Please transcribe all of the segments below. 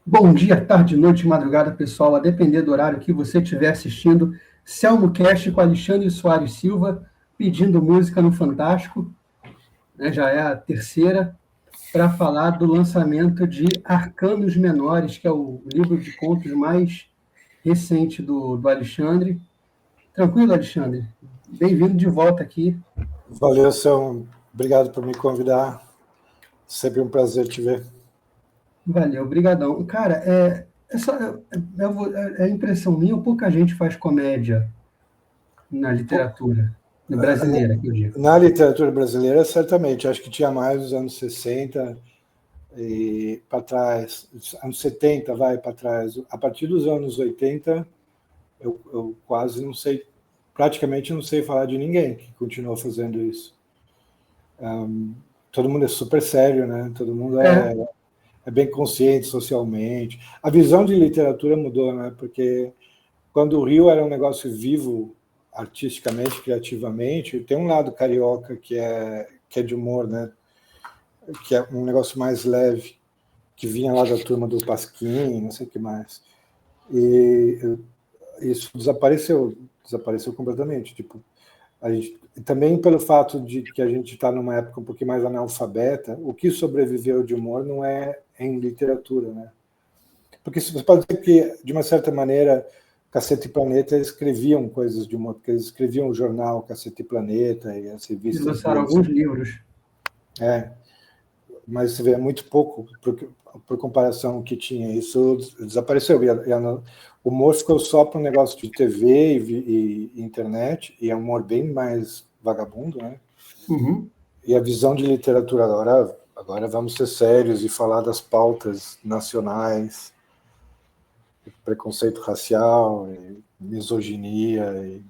Bom dia, tarde, noite, madrugada, pessoal, a depender do horário que você estiver assistindo. Selmo Cast com Alexandre Soares Silva, pedindo música no Fantástico, né, já é a terceira, para falar do lançamento de Arcanos Menores, que é o livro de contos mais recente do Alexandre. Tranquilo, Alexandre? Bem-vindo de volta aqui. Valeu, São. Obrigado por me convidar. Sempre um prazer te ver. Valeu, brigadão. Cara, é impressão minha, pouca gente faz comédia na literatura brasileira, que eu digo. Na literatura brasileira, certamente. Acho que tinha mais nos anos 60 e para trás. Anos 70, vai para trás. A partir dos anos 80, eu quase não sei, praticamente não sei falar de ninguém que continuou fazendo isso. Todo mundo é super sério, né? Todo mundo é bem consciente socialmente. A visão de literatura mudou, né? Porque quando o Rio era um negócio vivo, artisticamente, criativamente, tem um lado carioca que é de humor, né? Que é um negócio mais leve, que vinha lá da turma do Pasquim, não sei o que mais. E isso desapareceu completamente. Tipo, também pelo fato de que a gente está numa época um pouquinho mais analfabeta, o que sobreviveu de humor não é em literatura, né? Porque você pode dizer que, de uma certa maneira, Cacete e Planeta escreviam coisas de humor, porque eles escreviam o jornal Cacete e Planeta e as Eles revistas lançaram deles. alguns livros. Mas você vê muito pouco por comparação que tinha. Isso desapareceu. O humor ficou só para um negócio de TV e internet, e é um humor bem mais vagabundo, né? Uhum. E a visão de literatura agora vamos ser sérios e falar das pautas nacionais, preconceito racial, misoginia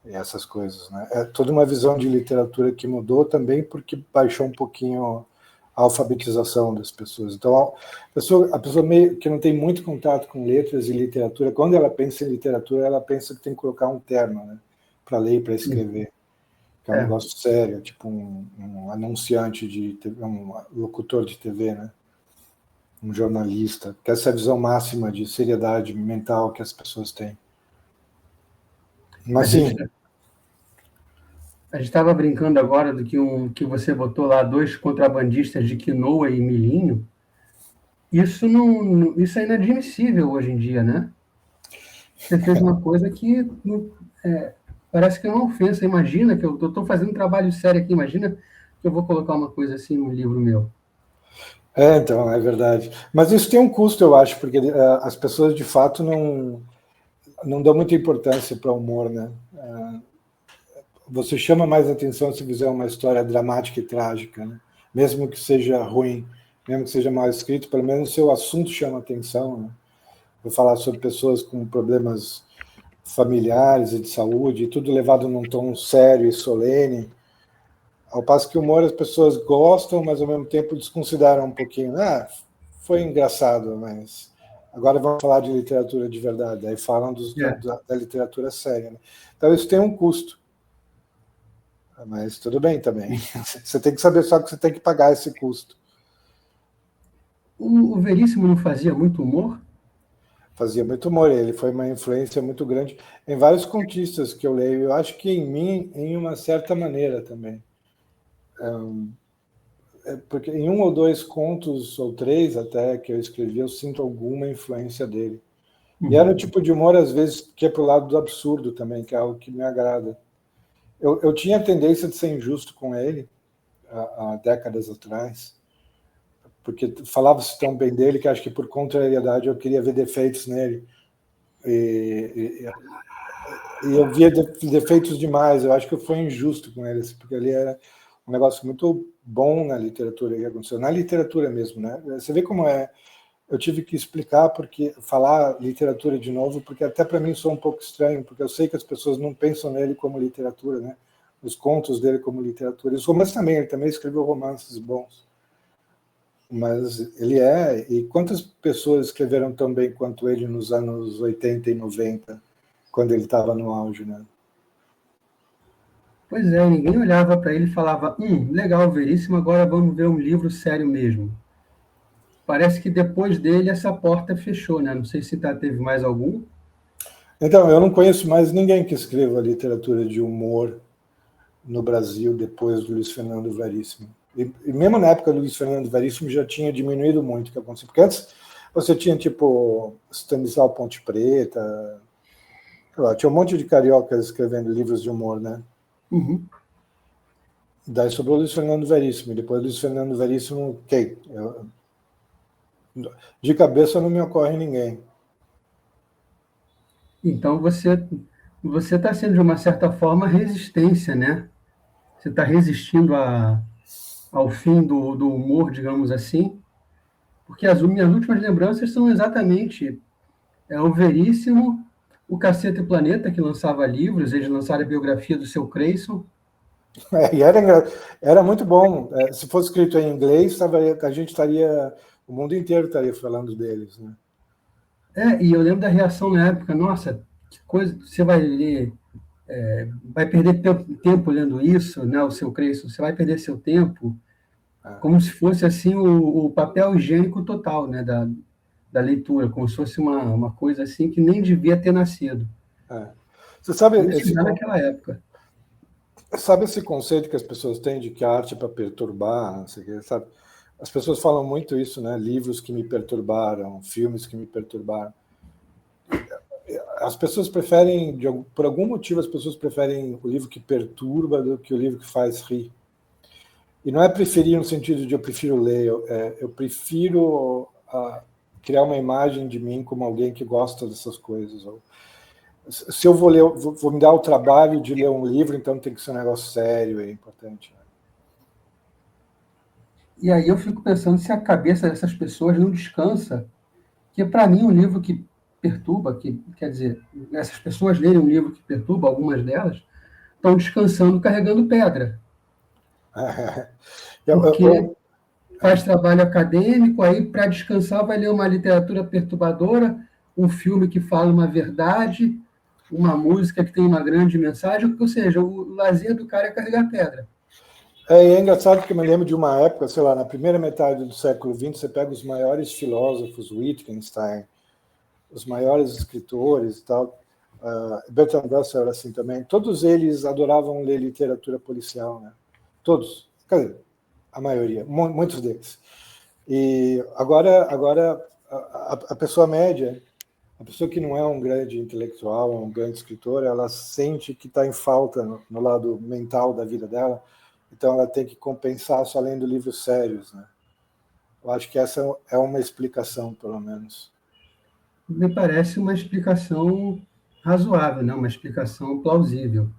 e essas coisas, né? É toda uma visão de literatura que mudou também porque baixou um pouquinho a alfabetização das pessoas. Então, a pessoa meio que não tem muito contato com letras e literatura, quando ela pensa em literatura, ela pensa que tem que colocar um terno, né, para ler e para escrever, que é um negócio sério, tipo um anunciante de TV, um locutor de TV, né? Um jornalista, que essa é a visão máxima de seriedade mental que as pessoas têm. Mas sim. A gente estava brincando agora do que você botou lá, dois contrabandistas de quinoa e milhinho. Isso é inadmissível hoje em dia, né? Você fez uma coisa que parece que é uma ofensa. Imagina que eu estou fazendo um trabalho sério aqui, imagina que eu vou colocar uma coisa assim no livro meu. Então, é verdade. Mas isso tem um custo, eu acho, porque as pessoas de fato não dão muita importância para o humor, né? Você chama mais atenção se fizer uma história dramática e trágica, né? Mesmo que seja ruim, mesmo que seja mal escrito, pelo menos o seu assunto chama atenção, né? Vou falar sobre pessoas com problemas familiares e de saúde, tudo levado num tom sério e solene. Ao passo que o humor as pessoas gostam, mas ao mesmo tempo desconsideram um pouquinho. Foi engraçado, mas agora vamos falar de literatura de verdade. Aí falam da literatura séria, né? Então isso tem um custo. Mas tudo bem também. Você tem que saber só que você tem que pagar esse custo. O Veríssimo não fazia muito humor? Fazia muito humor. Ele foi uma influência muito grande em vários contistas que eu leio. Eu acho que em mim, em uma certa maneira também. Porque em um ou dois contos, ou três até, que eu escrevi, eu sinto alguma influência dele. E era o tipo de humor, às vezes, que é pro lado do absurdo também, que é algo que me agrada. Eu tinha a tendência de ser injusto com ele, há décadas atrás, porque falava-se tão bem dele que acho que por contrariedade eu queria ver defeitos nele. E eu via defeitos demais. Eu acho que eu fui injusto com ele, porque ele era um negócio muito bom na literatura que aconteceu, na literatura mesmo, né? Você vê como é. Eu tive que explicar porque falar literatura de novo, porque até para mim sou um pouco estranho, porque eu sei que as pessoas não pensam nele como literatura, né? Os contos dele como literatura. Os romances também, ele também escreveu romances bons. Mas ele e quantas pessoas escreveram tão bem quanto ele nos anos 80 e 90, quando ele estava no auge, né? Pois é, ninguém olhava para ele e falava, legal, Veríssimo, agora vamos ver um livro sério mesmo. parece que depois dele essa porta fechou, né? Não sei se teve mais algum. Então, eu não conheço mais ninguém que escreva literatura de humor no Brasil depois do Luiz Fernando Veríssimo. E mesmo na época do Luiz Fernando Veríssimo já tinha diminuído muito o que acontecia. Porque antes você tinha, tipo, Stanislau Ponte Preta, lá, tinha um monte de cariocas escrevendo livros de humor, né? Uhum. Daí sobrou o Luiz Fernando Veríssimo. E depois do Luiz Fernando Veríssimo, quem? De cabeça não me ocorre ninguém. Então você está sendo, de uma certa forma, resistência, né? Você está resistindo ao fim do humor, digamos assim, porque as minhas últimas lembranças são exatamente o Veríssimo, o Caceta e Planeta, que lançava livros, eles lançaram a biografia do seu Creyson. E era muito bom. Se fosse escrito em inglês, a gente estaria, o mundo inteiro estaria falando deles, né? E eu lembro da reação na época, nossa, que coisa, você vai ler, vai perder tempo lendo isso, né, o seu Creyson, você vai perder seu tempo, como se fosse assim o papel higiênico total, né, da leitura, como se fosse uma coisa assim que nem devia ter nascido. Você sabe Isso já naquela época. Sabe esse conceito que as pessoas têm de que a arte é para perturbar, não sei o que, sabe? As pessoas falam muito isso, né? Livros que me perturbaram, filmes que me perturbaram. As pessoas preferem, por algum motivo, as pessoas preferem o livro que perturba do que o livro que faz rir. E não é preferir no sentido de eu prefiro ler, eu prefiro criar uma imagem de mim como alguém que gosta dessas coisas. Se eu vou ler, vou me dar o trabalho de ler um livro, então tem que ser um negócio sério, é importante. E aí eu fico pensando se a cabeça dessas pessoas não descansa, que para mim um livro que perturba, quer dizer, essas pessoas lerem um livro que perturba, algumas delas, estão descansando carregando pedra. Porque faz trabalho acadêmico, aí para descansar vai ler uma literatura perturbadora, um filme que fala uma verdade, uma música que tem uma grande mensagem, ou seja, o lazer do cara é carregar pedra. É engraçado que eu me lembro de uma época, sei lá, na primeira metade do século XX, você pega os maiores filósofos, Wittgenstein, os maiores escritores e tal, Bertrand Russell era assim também, todos eles adoravam ler literatura policial, né? Todos, quer dizer, a maioria, muitos deles. E agora a pessoa média, a pessoa que não é um grande intelectual, um grande escritor, ela sente que está em falta no lado mental da vida dela, então ela tem que compensar só lendo livros sérios, né? Eu acho que essa é uma explicação, pelo menos. Me parece uma explicação razoável, né? Uma explicação plausível.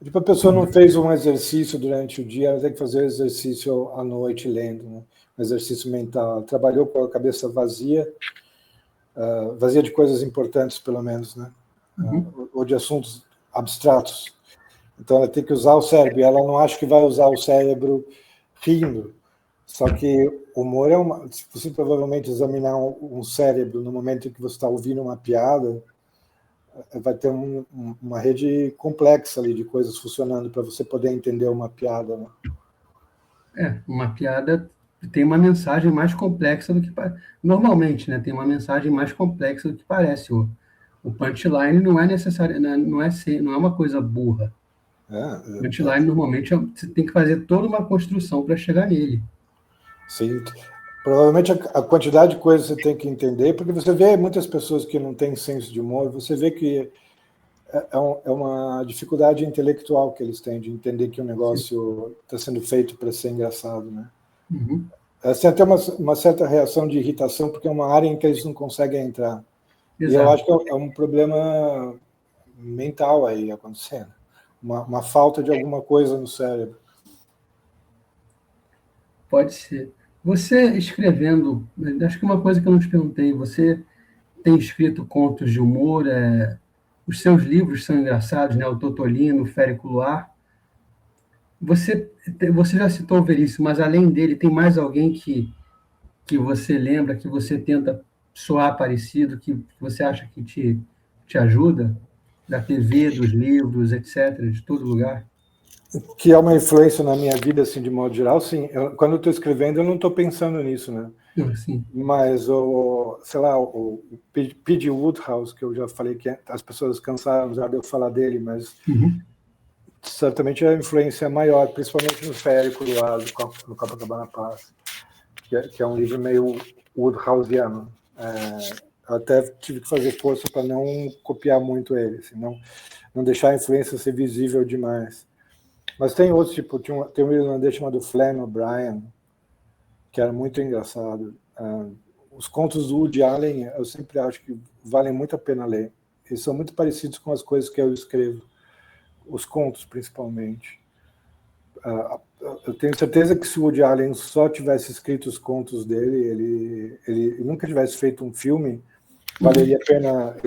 Tipo, a pessoa não fez um exercício durante o dia, ela tem que fazer exercício à noite lendo, né? Um exercício mental. Ela trabalhou com a cabeça vazia, vazia de coisas importantes, pelo menos, né? Ou de assuntos abstratos. Então ela tem que usar o cérebro, e ela não acha que vai usar o cérebro rindo. Só que o humor se você provavelmente examinar um cérebro no momento em que você está ouvindo uma piada, vai ter uma rede complexa ali de coisas funcionando para você poder entender uma piada, né? Uma piada tem uma mensagem mais complexa do que normalmente, né? Tem uma mensagem mais complexa do que parece. O punchline não é necessário, não é uma coisa burra. O punchline normalmente você tem que fazer toda uma construção para chegar nele. Sim. Provavelmente a quantidade de coisas você tem que entender, porque você vê muitas pessoas que não têm senso de humor, você vê que é uma dificuldade intelectual que eles têm de entender que o negócio está sendo feito para ser engraçado, né? Tem até uma certa reação de irritação, porque é uma área em que eles não conseguem entrar. Exato. E eu acho que é um problema mental aí acontecendo. Uma falta de alguma coisa no cérebro. Pode ser. Você escrevendo, acho que uma coisa que eu não te perguntei, você tem escrito contos de humor, os seus livros são engraçados, né? O Totolino, o Férico Luar. Você já citou o Veríssimo, mas além dele, tem mais alguém que você lembra, que você tenta soar parecido, que você acha que te ajuda? Da TV, dos livros, etc., de todo lugar? Que é uma influência na minha vida, assim, de modo geral, sim. Quando eu estou escrevendo, eu não estou pensando nisso, né? Sim. Mas, sei lá, o P.G. Wodehouse, que eu já falei que as pessoas cansaram já de eu falar dele, mas certamente a influência é maior, principalmente no Férico lá no Copacabana Palace, que é um livro meio Woodhouseiano. Eu até tive que fazer força para não copiar muito ele, assim, não deixar a influência ser visível demais. Mas tem outros, tipo, tem um irlandês chamado Flann O'Brien, que era muito engraçado. Os contos do Woody Allen, eu sempre acho que valem muito a pena ler. Eles são muito parecidos com as coisas que eu escrevo, os contos, principalmente. Eu tenho certeza que se o Woody Allen só tivesse escrito os contos dele, ele nunca tivesse feito um filme, valeria a pena,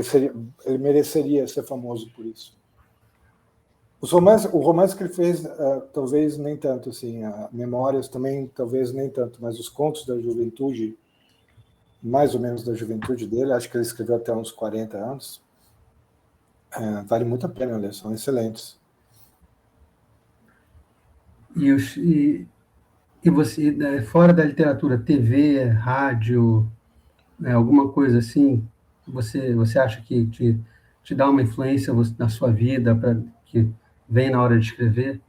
ele mereceria ser famoso por isso. O romance que ele fez, talvez nem tanto, assim, Memórias também, talvez nem tanto, mas os contos da juventude, mais ou menos da juventude dele, acho que ele escreveu até uns 40 anos, vale muito a pena ler, são excelentes. E você, fora da literatura, TV, rádio, alguma coisa assim, você acha que te dá uma influência na sua vida, que vem na hora de escrever?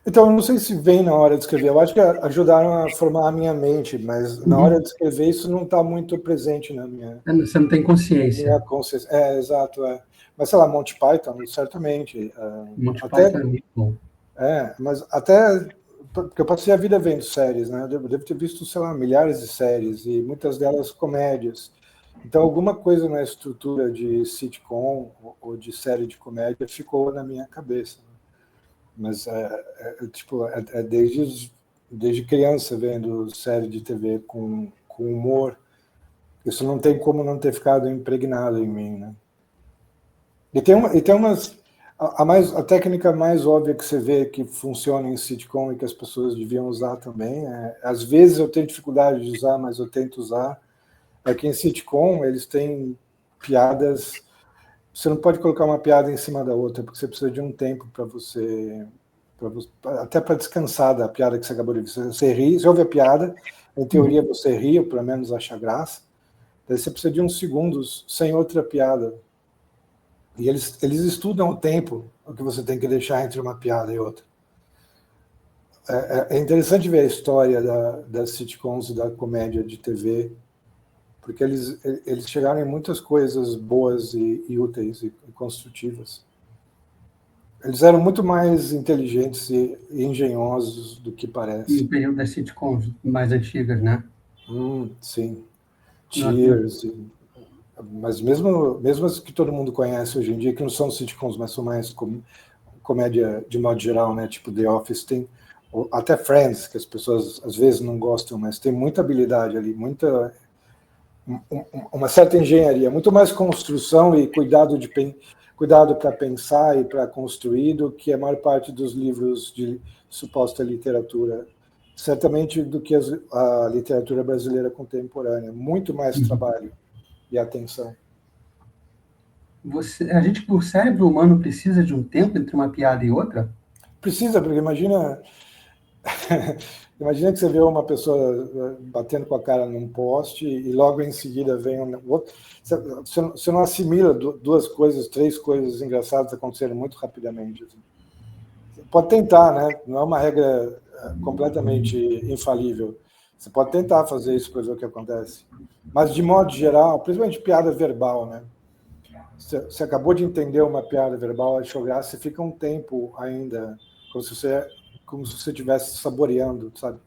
Então, eu não sei se vem na hora de escrever, eu acho que ajudaram a formar a minha mente, mas na hora de escrever isso não está muito presente na minha... Você não tem consciência. consciência. Exato. Mas, sei lá, Monty Python, certamente. Monty Python é muito bom. Mas até... Porque eu passei a vida vendo séries, né? Eu devo ter visto, sei lá, milhares de séries, e muitas delas comédias. Então, alguma coisa na estrutura de sitcom ou de série de comédia ficou na minha cabeça. Mas desde criança vendo série de TV com humor, isso não tem como não ter ficado impregnado em mim, né? E tem umas a técnica mais óbvia que você vê que funciona em sitcom e que as pessoas deviam usar também, às vezes eu tenho dificuldade de usar, mas eu tento usar, é que em sitcom eles têm piadas. Você não pode colocar uma piada em cima da outra, porque você precisa de um tempo para você até para descansar da piada que você acabou de ver. Você ri, você ouve a piada, em teoria você ri, ou pelo menos acha graça, daí você precisa de uns segundos sem outra piada. E eles estudam o tempo que você tem que deixar entre uma piada e outra. É interessante ver a história das sitcoms e da comédia de TV, porque eles chegaram em muitas coisas boas e úteis e construtivas. Eles eram muito mais inteligentes e engenhosos do que parece. No período das sitcoms mais antigas, né? Sim. Cheers. Mas mesmo as que todo mundo conhece hoje em dia, que não são sitcoms, mas são mais comédia de modo geral, né? Tipo The Office, tem até Friends, que as pessoas às vezes não gostam, mas tem muita habilidade ali, uma certa engenharia, muito mais construção e cuidado para pensar e para construir do que a maior parte dos livros de suposta literatura, certamente do que a literatura brasileira contemporânea. Muito mais trabalho e atenção. O cérebro humano precisa de um tempo entre uma piada e outra? Precisa, porque imagina que você vê uma pessoa batendo com a cara num poste e logo em seguida vem um outro. Você não assimila duas coisas, três coisas engraçadas acontecendo muito rapidamente. Assim. Pode tentar, né? Não é uma regra completamente infalível. Você pode tentar fazer isso para ver o que acontece. Mas, de modo geral, principalmente piada verbal, né? Você acabou de entender uma piada verbal, achou graça, você fica um tempo ainda, como se você estivesse saboreando, sabe?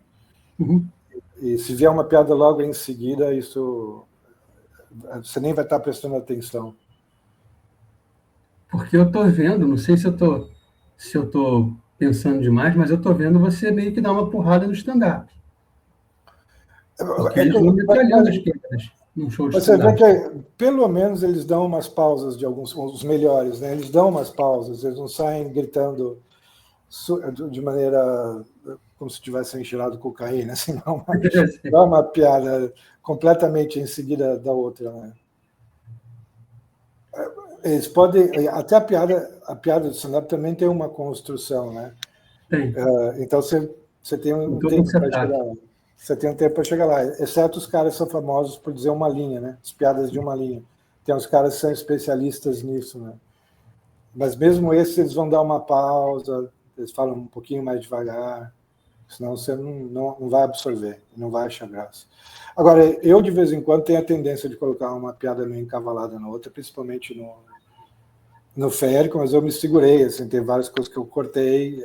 E se vier uma piada logo em seguida, isso você nem vai estar prestando atenção. Porque eu estou vendo, não sei se eu estou pensando demais, mas eu estou vendo você meio que dar uma porrada no stand-up. Porque eles vão metralhando as piadas num show de stand-up. Você vê que, pelo menos, eles dão umas pausas de alguns, os melhores, né? Eles dão umas pausas, eles não saem gritando de maneira como se tivessem cheirado cocaína, assim, não é uma piada completamente em seguida da outra, né? Eles podem, até a piada do stand-up também tem uma construção, né? Tem. Então você tem um Então, tempo você para tá. chegar lá. Você tem um tempo para chegar lá. Exceto os caras que são famosos por dizer uma linha, né? As piadas de uma linha. Tem uns caras que são especialistas nisso, né? Mas mesmo esses, eles vão dar uma pausa, eles falam um pouquinho mais devagar, senão você não vai absorver, não vai achar graça. Agora, eu de vez em quando tenho a tendência de colocar uma piada meio encavalada na outra, principalmente no Férico, mas eu me segurei, assim, tem várias coisas que eu cortei,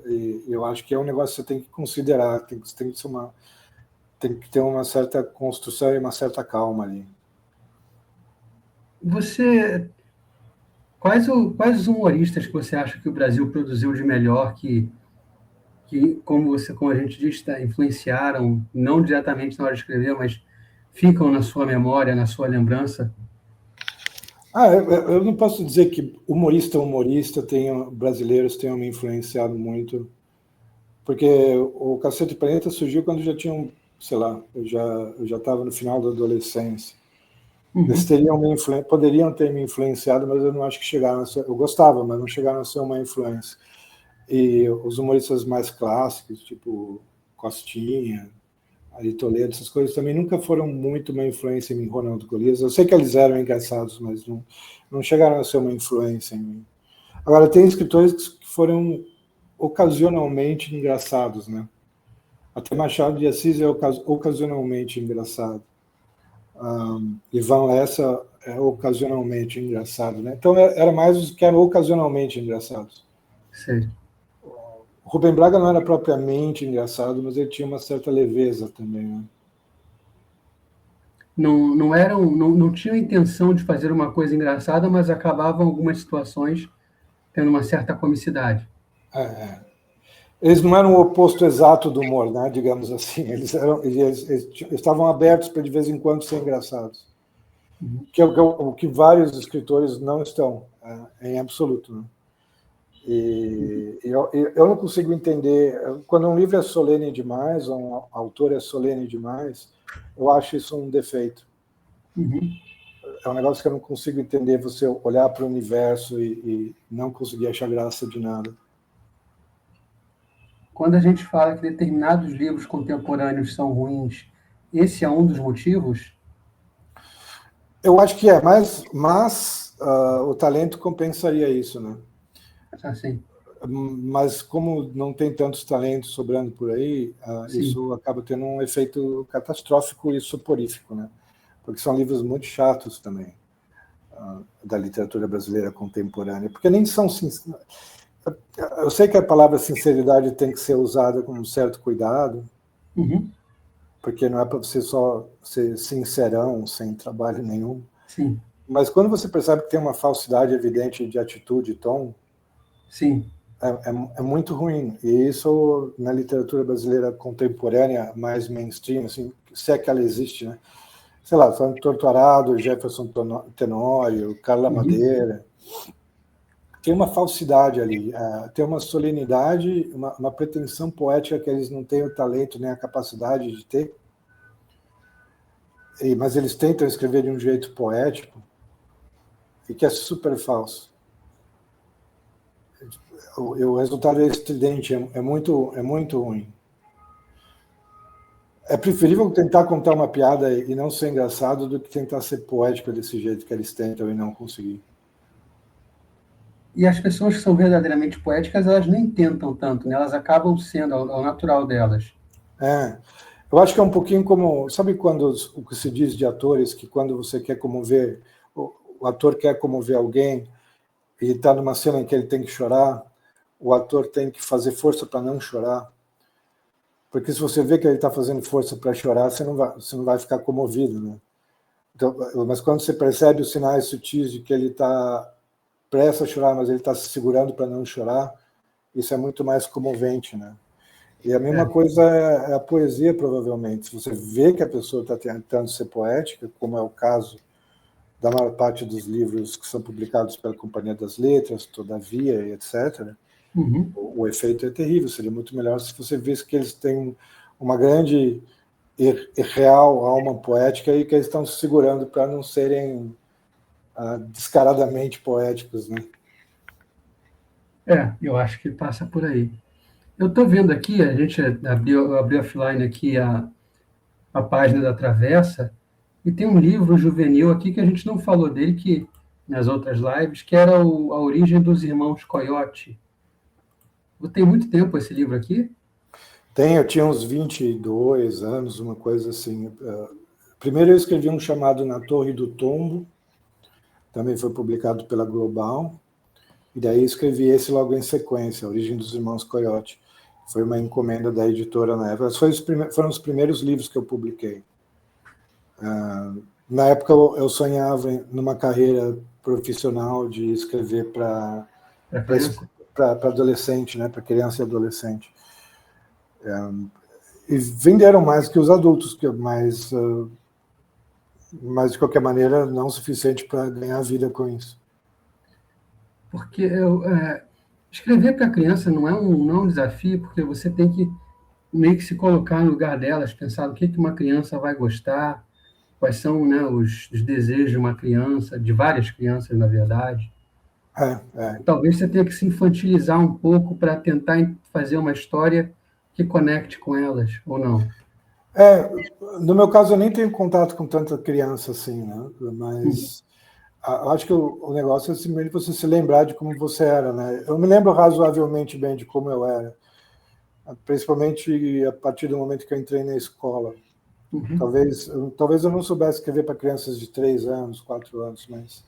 e eu acho que é um negócio que você tem que considerar, tem que ter uma certa construção e uma certa calma ali. Você, quais os humoristas que você acha que o Brasil produziu de melhor, que como a gente diz, influenciaram, não diretamente na hora de escrever, mas ficam na sua memória, na sua lembrança? Eu não posso dizer que humorista brasileiros tenham me influenciado muito, porque o Cacete Planeta surgiu quando já tinham, sei lá, eu já estava no final da adolescência. Eles poderiam ter me influenciado, mas eu não acho que chegaram a ser. Eu gostava, mas não chegaram a ser uma influência. E os humoristas mais clássicos, tipo Costinha, Ari Toledo, essas coisas também nunca foram muito uma influência em mim, Ronaldo Golias. Eu sei que eles eram engraçados, mas não chegaram a ser uma influência em mim. Agora, tem escritores que foram ocasionalmente engraçados, né? Até Machado de Assis é ocasionalmente engraçado. Ivan Lessa é ocasionalmente engraçado, né? Então era mais os que eram ocasionalmente engraçados. Sei. O Rubem Braga não era propriamente engraçado, mas ele tinha uma certa leveza também, né? Não tinham intenção de fazer uma coisa engraçada, mas acabavam algumas situações tendo uma certa comicidade. Eles não eram o oposto exato do humor, né? Digamos assim. Eles estavam abertos para de vez em quando ser engraçados. Que é o que vários escritores não estão, em absoluto, né? E eu não consigo entender. Quando um livro é solene demais, ou um autor é solene demais, eu acho isso um defeito. É um negócio que eu não consigo entender, você olhar para o universo e não conseguir achar graça de nada. Quando a gente fala que determinados livros contemporâneos são ruins, esse é um dos motivos? Eu acho que é, mas o talento compensaria isso, né? Assim, Mas como não tem tantos talentos sobrando por aí, isso acaba tendo um efeito catastrófico e soporífico, né? Porque são livros muito chatos também, da literatura brasileira contemporânea, porque nem são... Eu sei que a palavra sinceridade tem que ser usada com um certo cuidado, porque não é para você só ser sincerão, sem trabalho nenhum. Sim. Mas quando você percebe que tem uma falsidade evidente de atitude e tom, Sim. é muito ruim. E isso, na literatura brasileira contemporânea, mais mainstream, assim, se é que ela existe, né? Sei lá, Fernando Torturado, Jefferson Tenório, Carla Madeira. Tem uma falsidade ali, tem uma solenidade, uma pretensão poética que eles não têm o talento nem a capacidade de ter, mas eles tentam escrever de um jeito poético e que é super falso. O resultado é estridente, é muito ruim. É preferível tentar contar uma piada e não ser engraçado do que tentar ser poético desse jeito que eles tentam e não conseguir. E as pessoas que são verdadeiramente poéticas, elas nem tentam tanto, né? Elas acabam sendo ao natural delas. Eu acho que é um pouquinho como... Sabe quando o que se diz de atores, que quando você quer comover... O ator quer comover alguém e está numa cena em que ele tem que chorar, o ator tem que fazer força para não chorar. Porque se você vê que ele está fazendo força para chorar, você não vai ficar comovido, né? Então, mas quando você percebe os sinais sutis de que ele está prestes a chorar, mas ele está se segurando para não chorar, isso é muito mais comovente, né? E a mesma coisa é a poesia, provavelmente. Se você vê que a pessoa está tentando ser poética, como é o caso da maior parte dos livros que são publicados pela Companhia das Letras, Todavia, etc., o efeito é terrível. Seria muito melhor se você visse que eles têm uma grande e real alma poética e que eles estão se segurando para não serem descaradamente poéticos, né? Eu acho que passa por aí. Eu estou vendo aqui, a gente abriu offline aqui a página da Travessa, e tem um livro juvenil aqui que a gente não falou dele que nas outras lives, que era A Origem dos Irmãos Coyote. Tem muito tempo esse livro aqui? Eu tinha uns 22 anos, uma coisa assim. Primeiro eu escrevi um chamado Na Torre do Tombo, também foi publicado pela Global, e daí escrevi esse logo em sequência, A Origem dos Irmãos Coyote. Foi uma encomenda da editora na época. Foram os primeiros livros que eu publiquei. Na época eu sonhava numa carreira profissional de escrever para adolescente, né, para criança e adolescente. E venderam mais que os adultos, mas de qualquer maneira não o suficiente para ganhar vida com isso. Porque escrever para criança não é um desafio, porque você tem que meio que se colocar no lugar delas, pensar o que uma criança vai gostar, quais são, né, os desejos de uma criança, de várias crianças, na verdade. Talvez você tenha que se infantilizar um pouco para tentar fazer uma história que conecte com elas, ou não? No meu caso, eu nem tenho contato com tanta criança assim, né? Mas acho que o negócio é simplesmente você se lembrar de como você era, né? Eu me lembro razoavelmente bem de como eu era, principalmente a partir do momento que eu entrei na escola. Talvez eu não soubesse escrever para crianças de 3 anos, 4 anos, mas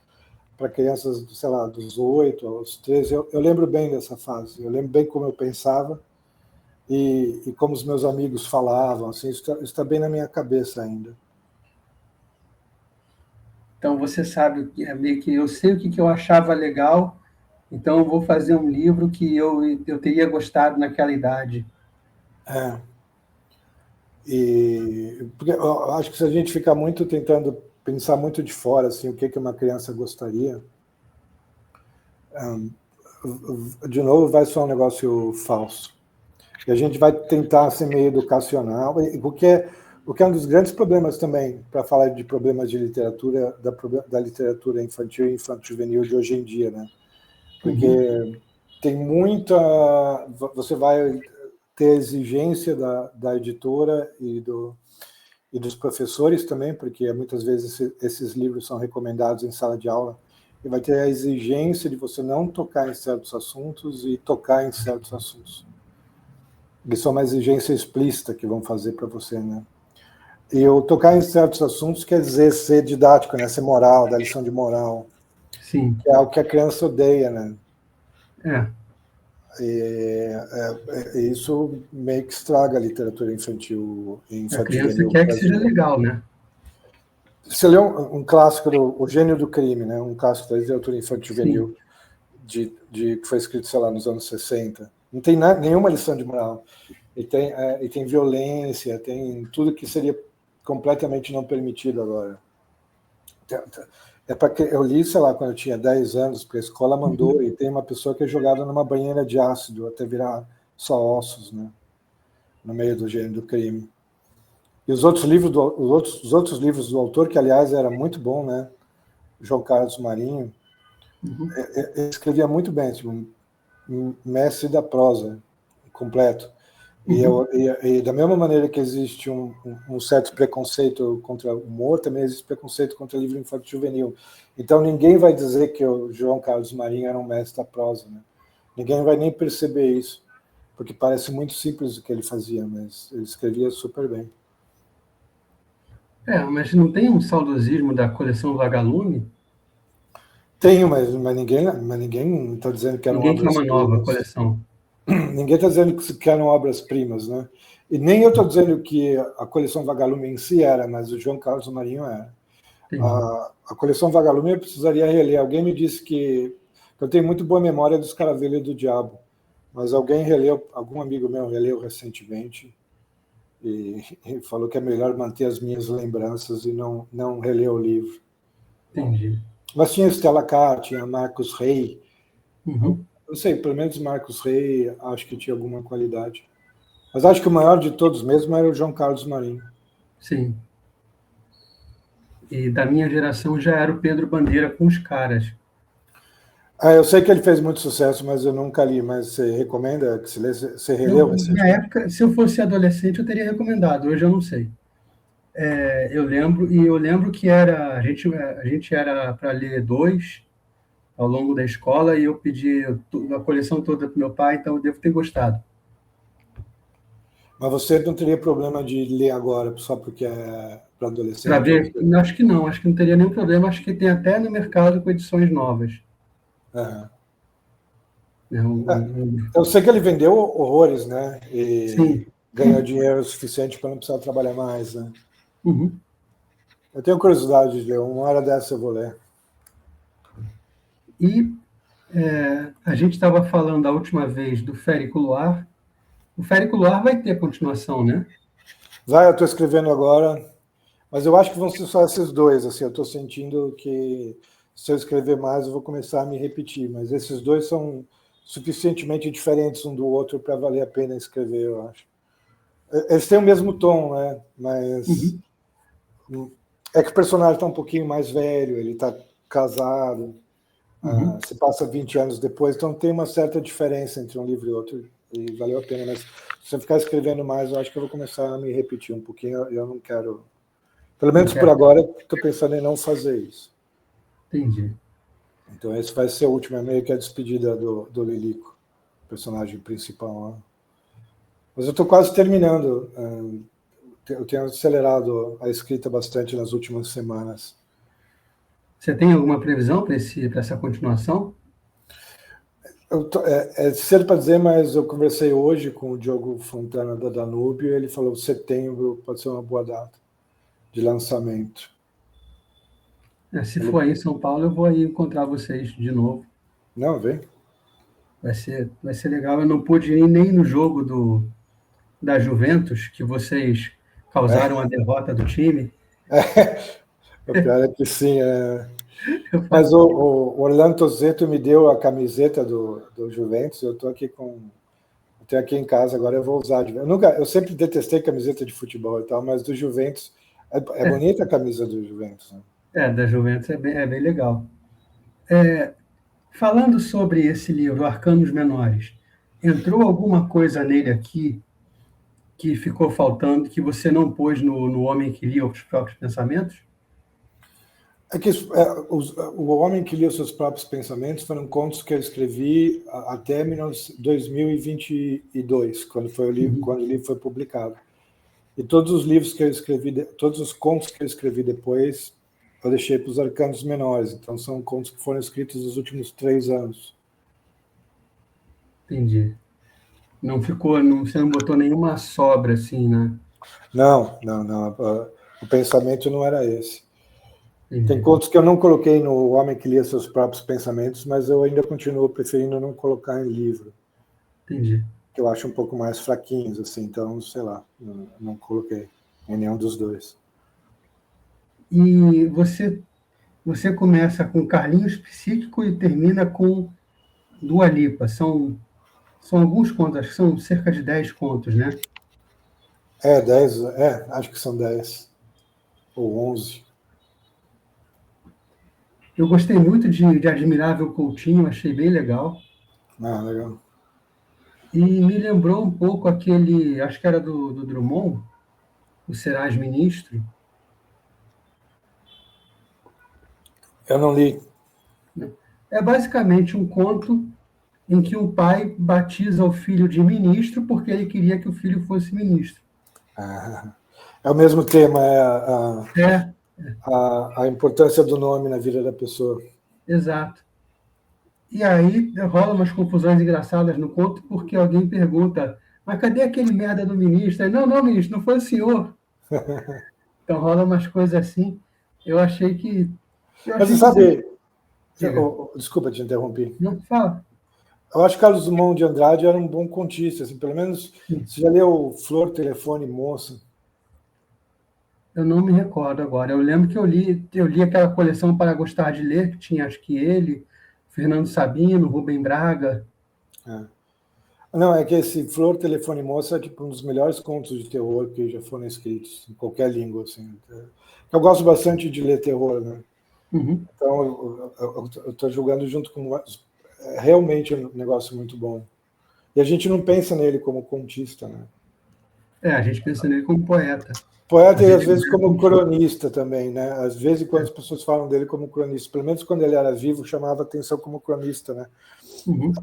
para crianças, sei lá, dos 8 aos 13, eu lembro bem dessa fase. Eu lembro bem como eu pensava e como os meus amigos falavam. Assim, isso está bem na minha cabeça ainda. Então você sabe, meio que eu sei o que eu achava legal, então eu vou fazer um livro que eu teria gostado naquela idade. Porque eu acho que se a gente ficar muito tentando pensar muito de fora, assim, o que uma criança gostaria, de novo vai ser um negócio falso. E a gente vai tentar ser meio educacional, o que é um dos grandes problemas também, para falar de problemas de literatura, da literatura infantil e infanto-juvenil de hoje em dia, né? Porque tem muita... Você vai ter a exigência da editora e dos professores também, porque muitas vezes esses livros são recomendados em sala de aula, e vai ter a exigência de você não tocar em certos assuntos e tocar em certos assuntos. Isso é uma exigência explícita que vão fazer para você, né? E eu tocar em certos assuntos quer dizer ser didático, né? Ser moral, dar lição de moral. Sim. Que é algo que a criança odeia, né? E isso meio que estraga a literatura infantil e a criança quer que seja legal, né? Você leu um clássico, O Gênio do Crime, né? Um clássico da literatura infantil juvenil, que foi escrito, sei lá, nos anos 60. Não tem nenhuma lição de moral. E tem violência, tem tudo que seria completamente não permitido agora. Eu li, sei lá, quando eu tinha 10 anos, porque a escola mandou, e tem uma pessoa que é jogada numa banheira de ácido até virar só ossos, né? No meio do Gênio do Crime. E os outros livros do autor, que aliás era muito bom, né? João Carlos Marinho, ele escrevia muito bem, tipo, um mestre da prosa completo. E da mesma maneira que existe um certo preconceito contra o humor, também existe preconceito contra o livro infantil juvenil. Então ninguém vai dizer que o João Carlos Marinho era um mestre da prosa, né? Ninguém vai nem perceber isso, porque parece muito simples o que ele fazia, mas ele escrevia super bem. Mas não tem um saudosismo da coleção Vagalume? Tenho, mas ninguém está dizendo que eram obras-primas. Ninguém quer uma nova coleção. Ninguém está dizendo que eram obras-primas, né? E nem eu estou dizendo que a coleção Vagalume em si era, mas o João Carlos Marinho era. A coleção Vagalume eu precisaria reler. Alguém me disse que eu tenho muito boa memória dos Caravelho do Diabo, mas algum amigo meu releu recentemente e falou que é melhor manter as minhas lembranças e não reler o livro. Entendi. Mas tinha Stella Carr, tinha Marcos Rey. Não sei, pelo menos Marcos Rey acho que tinha alguma qualidade. Mas acho que o maior de todos mesmo era o João Carlos Marinho. Sim. E da minha geração já era o Pedro Bandeira com os caras. Eu sei que ele fez muito sucesso, mas eu nunca li. Mas você recomenda que se lê? Você releu Na recentemente? época, se eu fosse adolescente, eu teria recomendado. Hoje eu não sei. Eu lembro que a gente era para ler dois ao longo da escola e eu pedi a coleção toda para meu pai, então eu devo ter gostado. Mas você não teria problema de ler agora, só porque é para Para adolescente? ver, acho que não teria nenhum problema. Acho que tem até no mercado com edições novas. Aham. Né? Eu sei que ele vendeu horrores, né? E Sim. ganhou dinheiro suficiente para não precisar trabalhar mais, né? Uhum. Eu tenho curiosidade de ler. Uma hora dessa eu vou ler. E a gente estava falando a última vez do Férico Luar. O Férico Luar vai ter continuação, né? Vai, eu estou escrevendo agora, mas eu acho que vão ser só esses dois. Assim, eu estou sentindo que se eu escrever mais, eu vou começar a me repetir. Mas esses dois são suficientemente diferentes um do outro para valer a pena escrever, eu acho. Eles têm o mesmo tom, né? Mas Uhum. é que o personagem está um pouquinho mais velho, ele está casado, Uhum. se passa 20 anos depois, então tem uma certa diferença entre um livro e outro, e valeu a pena. Mas se eu ficar escrevendo mais, eu acho que eu vou começar a me repetir um pouquinho, eu não quero. Pelo Não menos por quero. agora, estou pensando em não fazer isso. Entendi. Então esse vai ser o último, é meio que a despedida do Lilico, personagem principal, né? Mas eu estou quase terminando. Eu tenho acelerado a escrita bastante nas últimas semanas. Você tem alguma previsão para essa continuação? É cedo para dizer, mas eu conversei hoje com o Diogo Fontana da Danúbio e ele falou que setembro pode ser uma boa data de lançamento. Se for aí em São Paulo, eu vou aí encontrar vocês de novo. Não, vem. Vai ser legal. Eu não pude ir nem no jogo da Juventus, que vocês causaram a derrota do time. O pior é que sim. Mas o Orlando Tozeto me deu a camiseta do Juventus, eu estou aqui com. Eu tenho aqui em casa, agora eu vou usar. Eu sempre detestei camiseta de futebol e tal, mas do Juventus. É bonita a camisa do Juventus, né? Da Juventus é bem legal. Falando sobre esse livro, Arcanos Menores, entrou alguma coisa nele aqui que ficou faltando, que você não pôs no Homem que Lia os Próprios Pensamentos? O Homem que Lia os Seus Próprios Pensamentos foram contos que eu escrevi até 2022, quando Uhum. o livro foi publicado. E todos os livros que eu escrevi, todos os contos que eu escrevi depois, eu deixei para os Arcanos Menores. Então são contos que foram escritos nos últimos 3 anos. Entendi. Você não botou nenhuma sobra assim, né? Não. O pensamento não era esse. Tem Entendi. contos que eu não coloquei no Homem que Lia Seus Próprios Pensamentos, mas eu ainda continuo preferindo não colocar em livro, Entendi. que eu acho um pouco mais fraquinhos, assim. Então, sei lá, não coloquei em nenhum dos dois. E você começa com Carlinhos Psíquico e termina com Dua Lipa. São alguns contos, acho que são cerca de 10 contos, né? 10, acho que são 10 ou 11. Eu gostei muito de Admirável Coutinho, achei bem legal. Legal. E me lembrou um pouco aquele, acho que era do Drummond, o Serás Ministro. Eu não li. É basicamente um conto em que o pai batiza o filho de ministro porque ele queria que o filho fosse ministro. É o mesmo tema, É, a importância do nome na vida da pessoa. exato. E aí rola umas confusões engraçadas no conto porque alguém pergunta, mas cadê aquele merda do ministro? Aí, não, ministro, não foi o senhor. Então rola umas coisas assim. Eu achei que. Eu Mas você achei que você. sabe, Diga. desculpa te interromper. Não fala. Eu acho que Carlos Drummond de Andrade era um bom contista, assim, pelo menos Sim. você já leu Flor, Telefone, Moça? Eu não me recordo agora. Eu lembro que eu li aquela coleção Para Gostar de Ler, que tinha acho que ele, Fernando Sabino, Rubem Braga. É. Não, é que esse Flor, Telefone, Moça é tipo um dos melhores contos de terror que já foram escritos em qualquer língua, assim. Eu gosto bastante de ler terror, né? Uhum. Então eu estou julgando junto com é realmente um negócio muito bom. E a gente não pensa nele como contista, né? A gente pensa nele como poeta. Poeta e às vezes como cronista também, né? Às vezes quando as pessoas falam dele como cronista, pelo menos quando ele era vivo, chamava atenção como cronista, né?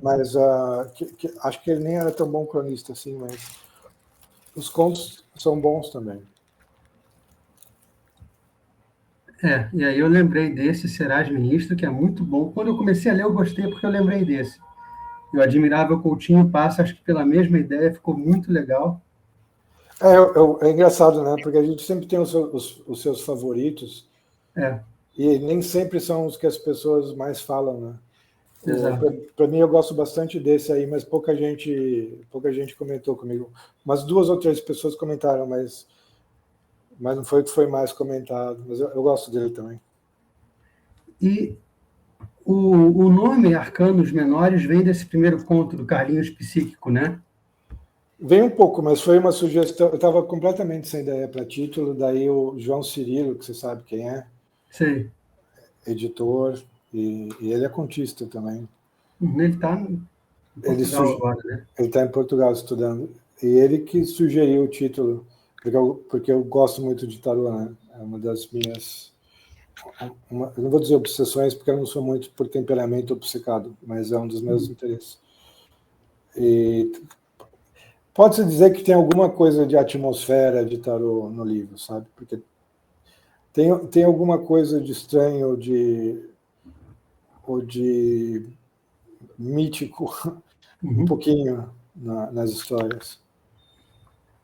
Mas acho que ele nem era tão bom cronista assim, mas os contos são bons também. E aí eu lembrei desse Serás Ministro, que é muito bom. Quando eu comecei a ler, eu gostei porque eu lembrei desse. E o Admirável Coutinho passa, acho que pela mesma ideia, ficou muito legal. É engraçado, né? Porque a gente sempre tem os seus favoritos e nem sempre são os que as pessoas mais falam, né? Para mim, eu gosto bastante desse aí, mas pouca gente comentou comigo. Umas 2 ou 3 pessoas comentaram, mas não foi o que foi mais comentado. Mas eu gosto dele também. E o nome Arcanos Menores vem desse primeiro conto do Carlinhos Psíquico, né? Vem um pouco, mas foi uma sugestão. Eu estava completamente sem ideia para título, daí o João Cirilo, que você sabe quem é, Sei. Editor, e ele é contista também. Ele está em Portugal agora, né? Ele está em Portugal estudando. E ele que sugeriu o título, porque eu gosto muito de tarô, né? É uma das minhas... eu não vou dizer obsessões, porque eu não sou muito por temperamento obcecado, mas é um dos meus interesses. E pode-se dizer que tem alguma coisa de atmosfera de tarô no livro, sabe? Porque tem alguma coisa de estranho ou de mítico, um pouquinho nas histórias.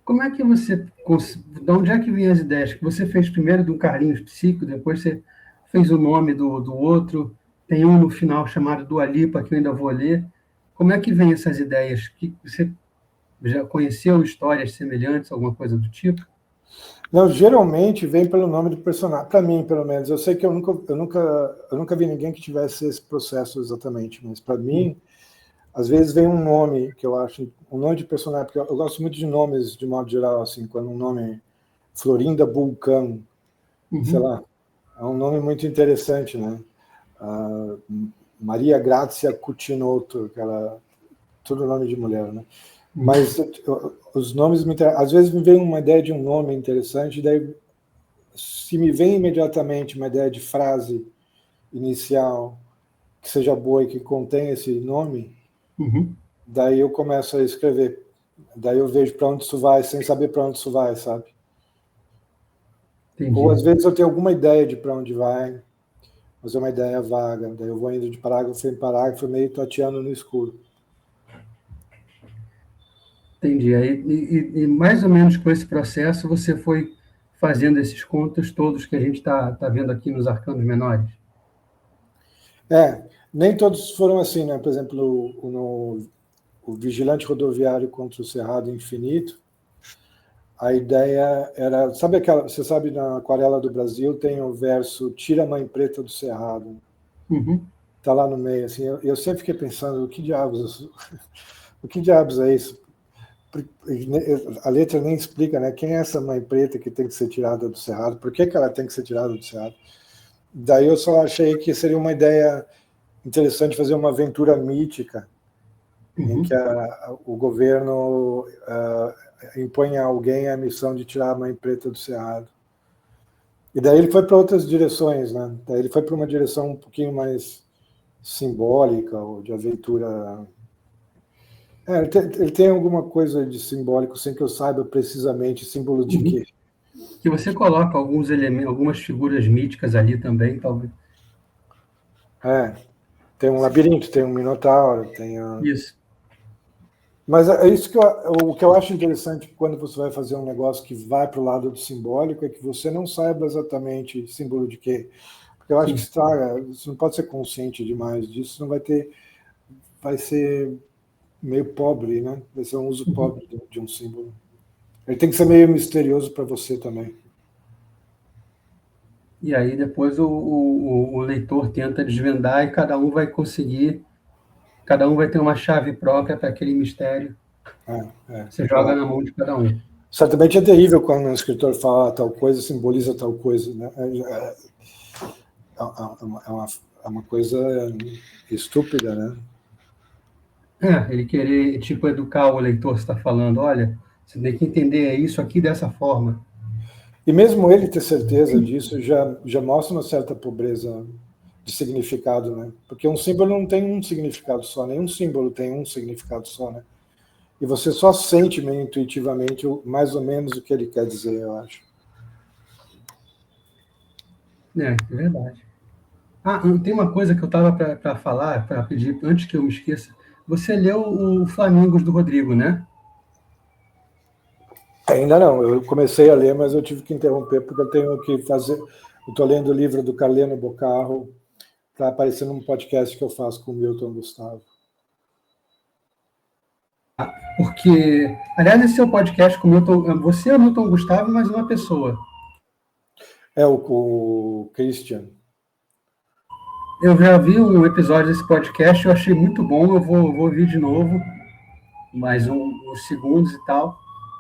Como é que você... De onde é que vêm as ideias? Que você fez primeiro do Carlinhos Psíquico, depois você fez o nome do outro, tem um no final chamado Dua Lipa, que eu ainda vou ler. Como é que vêm essas ideias? Que você já conheceu histórias semelhantes, alguma coisa do tipo? Não, geralmente vem pelo nome do personagem. Para mim, pelo menos. Eu sei que eu nunca vi ninguém que tivesse esse processo exatamente, mas para mim, às vezes vem um nome que eu acho, um nome de personagem, porque eu gosto muito de nomes de modo geral, assim, quando um nome Florinda Bulcão, sei lá, é um nome muito interessante, né? Maria Grazia Cucinoto, tudo nome de mulher, né? Mas os nomes, às vezes me vem uma ideia de um nome interessante, daí se me vem imediatamente uma ideia de frase inicial que seja boa e que contém esse nome, daí eu começo a escrever. Daí eu vejo para onde isso vai, sem saber para onde isso vai, sabe? Entendi. Ou às vezes eu tenho alguma ideia de para onde vai, mas é uma ideia vaga. Daí eu vou indo de parágrafo em parágrafo, meio tateando no escuro. Entendi. E mais ou menos com esse processo você foi fazendo esses contos todos que a gente está vendo aqui nos Arcanos Menores? Nem todos foram assim, né? Por exemplo, o Vigilante Rodoviário contra o Cerrado Infinito, a ideia era... Você sabe, na Aquarela do Brasil tem o verso Tira a Mãe Preta do Cerrado. Está lá no meio, assim. Eu sempre fiquei pensando, o que diabos é isso? A letra nem explica, né? Quem é essa mãe preta que tem que ser tirada do cerrado? Por que ela tem que ser tirada do cerrado? Daí eu só achei que seria uma ideia interessante fazer uma aventura mítica em que o governo impõe a alguém a missão de tirar a mãe preta do cerrado. E daí ele foi para outras direções, né? Daí ele foi para uma direção um pouquinho mais simbólica, ou de aventura... ele tem alguma coisa de simbólico, sem que eu saiba precisamente símbolo de quê. Que você coloca alguns elementos, algumas figuras míticas ali também, talvez. Tem um labirinto, tem um minotauro, tem... Isso. Mas é isso o que eu acho interessante quando você vai fazer um negócio que vai para o lado do simbólico, é que você não saiba exatamente símbolo de quê. Porque eu acho que você não pode ser consciente demais disso, não vai ser meio pobre, né? Vai ser um uso pobre de um símbolo. Ele tem que ser meio misterioso para você também. E aí depois o leitor tenta desvendar e cada um vai ter uma chave própria para aquele mistério. Você joga na mão de cada um. Certamente é terrível quando um escritor fala tal coisa, simboliza tal coisa, né? É uma coisa estúpida, né? Ele querer, tipo, educar o leitor, você está falando, olha, você tem que entender isso aqui dessa forma. E mesmo ele ter certeza disso já mostra uma certa pobreza de significado, né? Porque um símbolo não tem um significado só, nenhum símbolo tem um significado só, né? E você só sente meio intuitivamente mais ou menos o que ele quer dizer, eu acho. É verdade. Tem uma coisa que eu estava para falar, para pedir, antes que eu me esqueça. Você leu o Flamingos do Rodrigo, né? Ainda não, eu comecei a ler, mas eu tive que interromper porque eu tenho que fazer. Eu estou lendo o livro do Carleno Bocarro para aparecer num podcast que eu faço com o Milton Gustavo. Porque, aliás, esse seu podcast com o Milton, você é o Milton Gustavo, mais uma pessoa. É o Christian. Eu já vi um episódio desse podcast, eu achei muito bom, eu vou ouvir de novo, mais uns segundos e tal,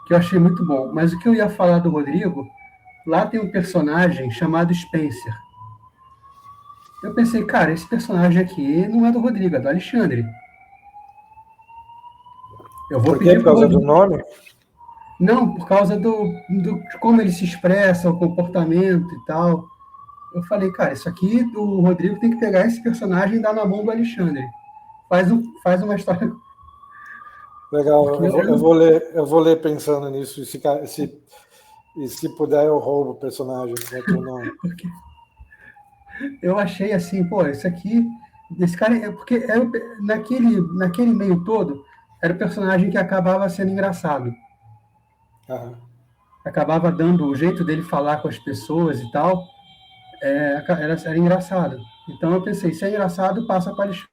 que eu achei muito bom. Mas o que eu ia falar do Rodrigo, lá tem um personagem chamado Spencer. Eu pensei, cara, esse personagem aqui não é do Rodrigo, é do Alexandre. Eu vou Por quê? pedir Por para o causa do Rodrigo. nome? Não, por causa de como ele se expressa, o comportamento e tal. Eu falei, cara, isso aqui, o Rodrigo tem que pegar esse personagem e dar na mão do Alexandre. Faz uma história. Legal, Porque eu vou ler pensando nisso. E se puder, eu roubo o personagem com outro nome. eu achei assim, pô, isso aqui, esse cara, porque naquele meio todo, era o personagem que acabava sendo engraçado. Aham. Acabava dando o jeito dele falar com as pessoas e tal, era engraçado. Então eu pensei, se é engraçado, passa para Alexandre.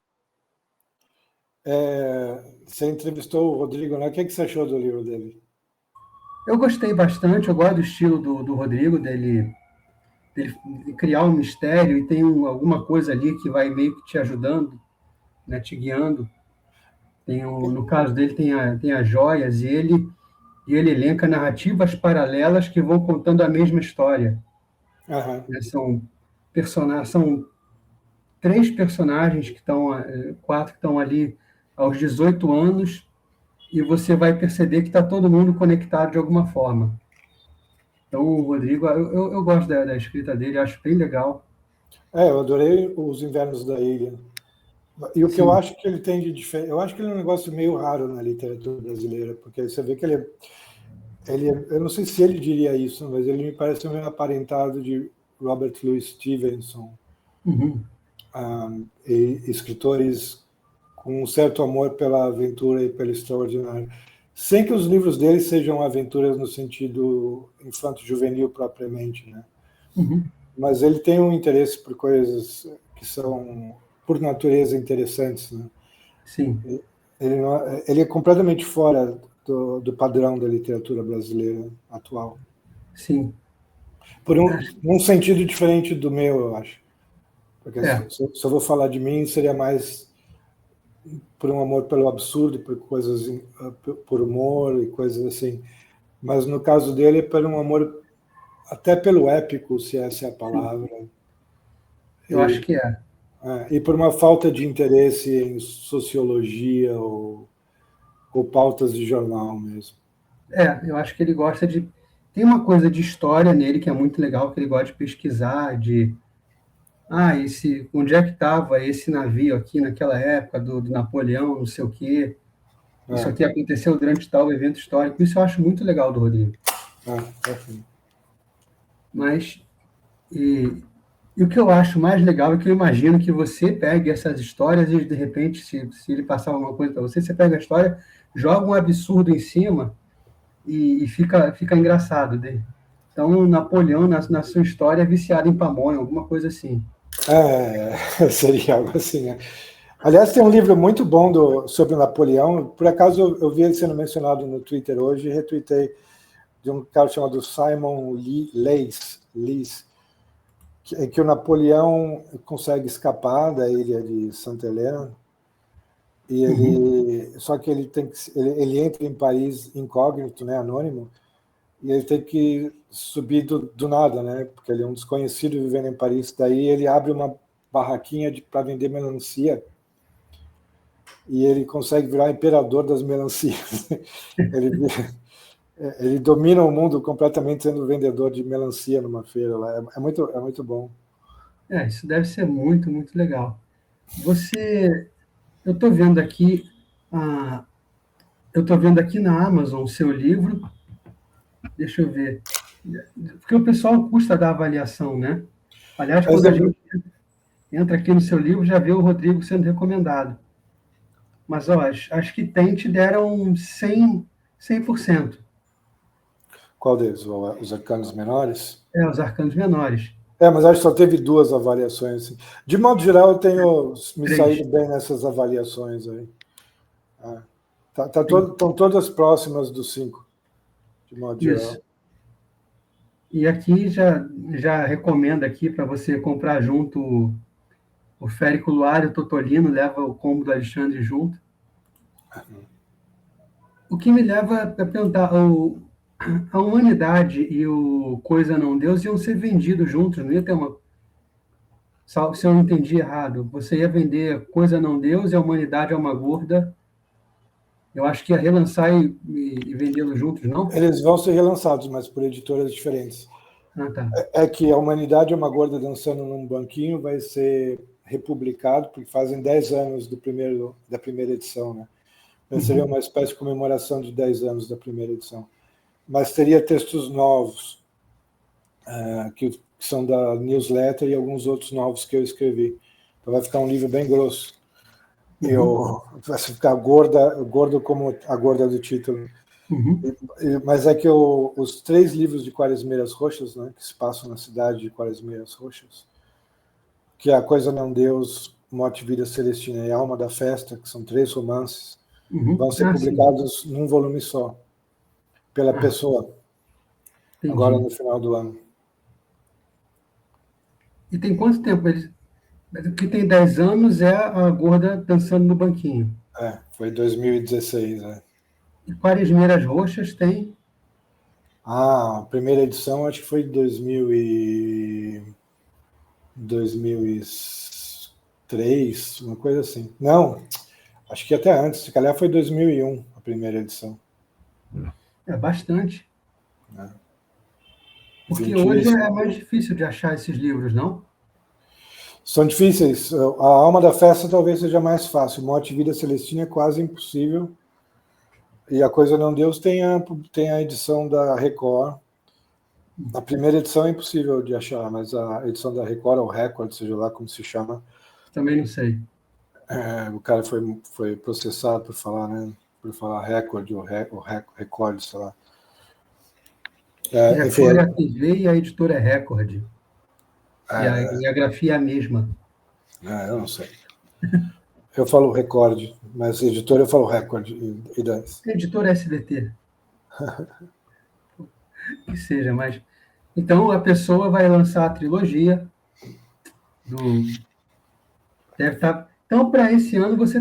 Você entrevistou o Rodrigo, né? O que você achou do livro dele? Eu gostei bastante, eu gosto do estilo do Rodrigo, dele criar um mistério e tem alguma coisa ali que vai meio que te ajudando, né, te guiando. No caso dele tem as joias e ele elenca narrativas paralelas que vão contando a mesma história. Aham. Né? São 3 personagens quatro que estão ali aos 18 anos e você vai perceber que está todo mundo conectado de alguma forma. Então, o Rodrigo, eu gosto da escrita dele, acho bem legal. Eu adorei Os Invernos da Ilha. E o que eu Sim. acho que ele tem de diferente, eu acho que ele é um negócio meio raro na literatura brasileira, porque você vê que eu não sei se ele diria isso, mas ele me parece meio aparentado de Robert Louis Stevenson, Uhum. e escritores com um certo amor pela aventura e pelo extraordinário. Sem que os livros dele sejam aventuras no sentido infanto-juvenil propriamente, né? Uhum. Mas ele tem um interesse por coisas que são, por natureza, interessantes, né? Sim, Ele é completamente fora do padrão da literatura brasileira atual. sim. Por um sentido diferente do meu, eu acho. Porque É, se eu vou falar de mim, seria mais por um amor pelo absurdo, por coisas, por humor e coisas assim. Mas no caso dele, é por um amor até pelo épico, se essa é a sim. palavra. Eu acho E, que é. e por uma falta de interesse em sociologia ou pautas de jornal mesmo. Eu acho que ele gosta de. Tem uma coisa de história nele que é muito legal, que ele gosta de pesquisar, onde é que estava esse navio aqui naquela época do Napoleão, não sei o quê. Isso É, aqui aconteceu durante tal evento histórico. Isso eu acho muito legal do Rodrigo. assim. Mas, e o que eu acho mais legal é que eu imagino que você pegue essas histórias e, de repente, se ele passar alguma coisa para você, você pega a história, joga um absurdo em cima e fica engraçado. Né? Então, Napoleão, na sua história, é viciado em pamonha, alguma coisa assim. Seria algo assim, né? Aliás, tem um livro muito bom sobre Napoleão. Por acaso, eu vi ele sendo mencionado no Twitter hoje e retuitei, de um cara chamado Simon Leys, que o Napoleão consegue escapar da ilha de Santa Helena, e Uhum. só que ele entra em Paris incógnito, né, anônimo, e ele tem que subir do nada, né, porque ele é um desconhecido vivendo em Paris. Daí ele abre uma barraquinha para vender melancia, e ele consegue virar imperador das melancias. Ele domina o mundo completamente sendo vendedor de melancia numa feira lá. É muito bom. Isso deve ser muito, muito legal. Eu estou vendo aqui, na Amazon o seu livro. Deixa eu ver. Porque o pessoal custa da avaliação, né? Aliás, quando a gente entra aqui no seu livro, já vê o Rodrigo sendo recomendado. Mas, acho que te deram 100%. Qual deles? Os arcanos menores? Os arcanos menores. Mas acho que só teve 2 avaliações. Assim. De modo geral, eu tenho me saído bem nessas avaliações aí. Estão todas próximas dos 5, de modo geral. E aqui já recomendo aqui para você comprar junto o Fériculo e o Totolino, leva o combo do Alexandre junto. O que me leva a perguntar, a Humanidade e o Coisa Não Deus iam ser vendidos juntos, não ia ter uma... Se eu não entendi errado, você ia vender Coisa Não Deus e a Humanidade Alma Gorda. Eu acho que ia relançar e vendê-los juntos, não? Eles vão ser relançados, mas por editoras diferentes. Tá. É que a Humanidade Alma Gorda dançando num banquinho vai ser republicado, porque fazem 10 anos da primeira edição, né? Seria uma espécie de comemoração de 10 anos da primeira edição. Mas teria textos novos, que são da newsletter, e alguns outros novos que eu escrevi. Então vai ficar um livro bem grosso. Vai ficar gordo como a gorda do título. Mas é que os 3 livros de Quaresmeiras Roxas, né, que se passam na cidade de Quaresmeiras Roxas, que é A Coisa Não Deus, Morte, Vida Celestina e Alma da Festa, que são 3 romances, vão ser publicados num volume só, pela Pessoa, agora no final do ano. E tem quanto tempo? O que tem 10 anos é a gorda dançando no banquinho. Foi 2016, E Quaresmeiras Roxas tem? A primeira edição acho que foi 2003, uma coisa assim. Não, acho que até antes, se calhar foi 2001 a primeira edição. É bastante. Porque 21, hoje é mais difícil de achar esses livros, não? São difíceis. A Alma da Festa talvez seja mais fácil. Morte e Vida Celestina é quase impossível. E A Coisa Não Deus tem a edição da Record. A primeira edição é impossível de achar, mas a edição da Record, ou Record, seja lá como se chama. Também não sei. O cara foi processado por falar, né? Por falar Record ou Record, sei lá. Record é a TV e a editora é Record. E a grafia é a mesma. Eu não sei. Eu falo Record, mas editora eu falo Record. Editora SBT. Que seja, mas... Então, a Pessoa vai lançar a trilogia Deve estar... Então, para esse ano, você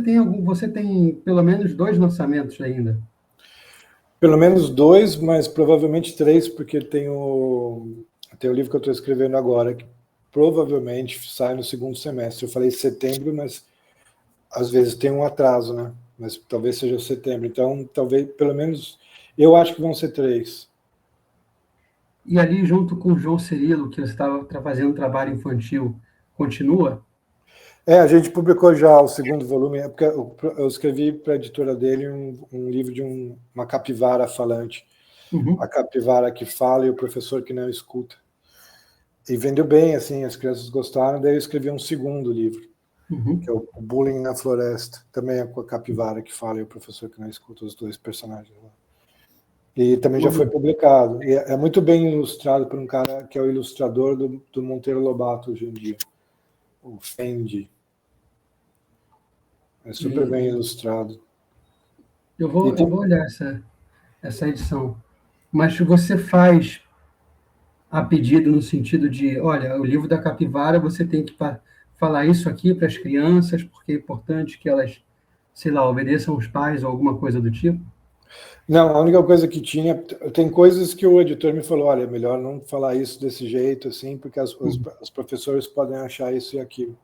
tem pelo menos 2 lançamentos ainda. Pelo menos 2, mas provavelmente 3, porque tem o livro que eu estou escrevendo agora, que provavelmente sai no segundo semestre. Eu falei setembro, mas às vezes tem um atraso, né? Mas talvez seja setembro. Então, talvez, pelo menos, eu acho que vão ser 3. E ali, junto com o João Cirilo, que você estava fazendo trabalho infantil, continua? A gente publicou já o segundo volume, porque eu escrevi para a editora dele um livro de uma capivara falante. A capivara que fala e o professor que não escuta. E vendeu bem, assim, as crianças gostaram, daí eu escrevi um segundo livro, que é o Bullying na Floresta, também é com a capivara que fala e o professor que não escuta, os 2 personagens lá. E também já foi publicado. E é muito bem ilustrado por um cara que é o ilustrador do Monteiro Lobato hoje em dia, o Fendi. É super bem ilustrado. Eu vou olhar essa edição. Mas você faz a pedido no sentido de, olha, o livro da capivara, você tem que falar isso aqui para as crianças, porque é importante que elas, sei lá, obedeçam os pais ou alguma coisa do tipo? Não, a única coisa que tinha... Tem coisas que o editor me falou, olha, é melhor não falar isso desse jeito, assim, porque os professores podem achar isso e aquilo.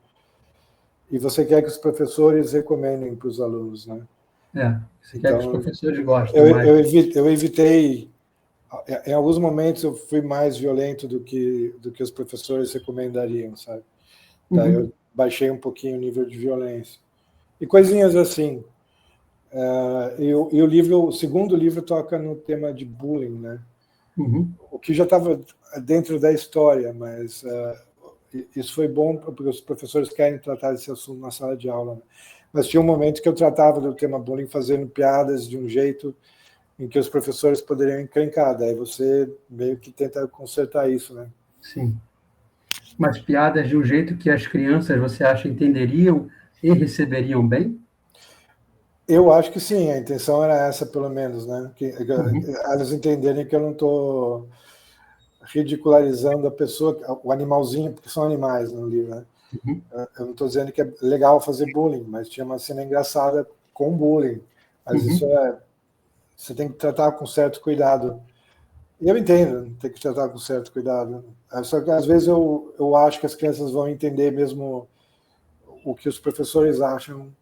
e você quer que os professores recomendem para os alunos, né? Você quer que os professores gostem eu evitei, em alguns momentos eu fui mais violento do que os professores recomendariam, sabe? Tá, eu baixei um pouquinho o nível de violência. E coisinhas assim. E o segundo livro toca no tema de bullying, né? O que já estava dentro da história, mas isso foi bom porque os professores querem tratar desse assunto na sala de aula. Né? Mas tinha um momento que eu tratava do tema bullying fazendo piadas de um jeito em que os professores poderiam encrencar. Daí você meio que tenta consertar isso, né? Sim. Mas piadas de um jeito que as crianças, você acha, entenderiam e receberiam bem? Eu acho que sim, a intenção era essa, pelo menos, né? Elas entenderem que eu não estou ridicularizando a pessoa, o animalzinho, porque são animais no livro, né? Eu não estou dizendo que é legal fazer bullying, mas tinha uma cena engraçada com bullying. Mas isso você tem que tratar com certo cuidado. E eu entendo, tem que tratar com certo cuidado. Só que às vezes eu acho que as crianças vão entender mesmo o que os professores acham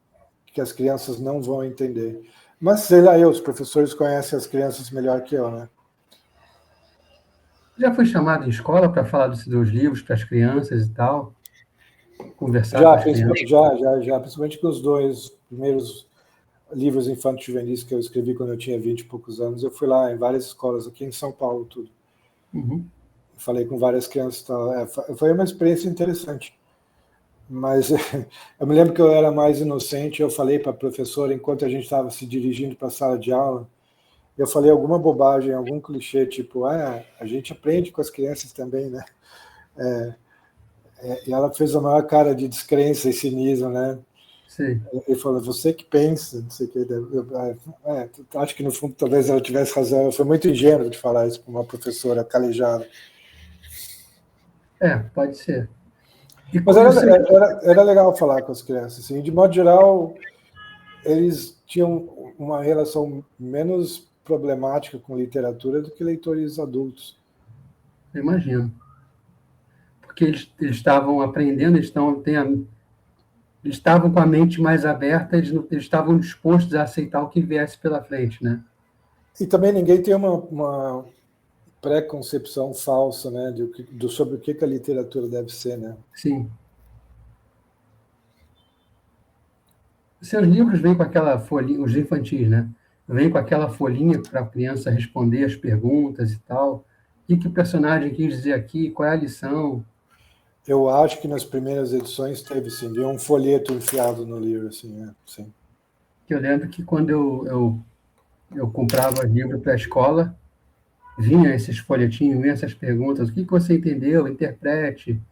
que as crianças não vão entender. Mas sei lá, os professores conhecem as crianças melhor que eu, né? Já foi chamado em escola para falar dos seus livros para as crianças e tal? Conversar com Já, as crianças? principalmente com os 2 primeiros livros infanto-juvenis que eu escrevi quando eu tinha 20 e poucos anos. Eu fui lá em várias escolas, aqui em São Paulo, tudo. Falei com várias crianças. Foi uma experiência interessante. Mas eu me lembro que eu era mais inocente, eu falei para a professora, enquanto a gente estava se dirigindo para a sala de aula, eu falei alguma bobagem, algum clichê, tipo, a gente aprende com as crianças também, né? E ela fez a maior cara de descrença e cinismo, né? Sim. Ele falou, você que pensa, não sei o que. Acho que no fundo talvez ela tivesse razão. Eu fui muito ingênuo de falar isso para uma professora calejada. Pode ser. Mas era legal falar com as crianças. Assim. De modo geral, eles tinham uma relação menos problemática com literatura do que leitores adultos. Eu imagino. Porque eles estavam aprendendo, eles estavam com a mente mais aberta, eles estavam dispostos a aceitar o que viesse pela frente, né? E também ninguém tem uma pré-concepção falsa, né, sobre o que a literatura deve ser, né? Sim. Seus livros vêm com aquela folhinha, os infantis, né? Vêm com aquela folhinha para a criança responder as perguntas e tal. O que o personagem quis dizer aqui? Qual é a lição? Eu acho que nas primeiras edições teve, sim, de um folheto enfiado no livro, assim, sim. Eu lembro que quando eu comprava livro para a escola, vinha esses folhetinhos, vinha essas perguntas. O que você entendeu? Interprete.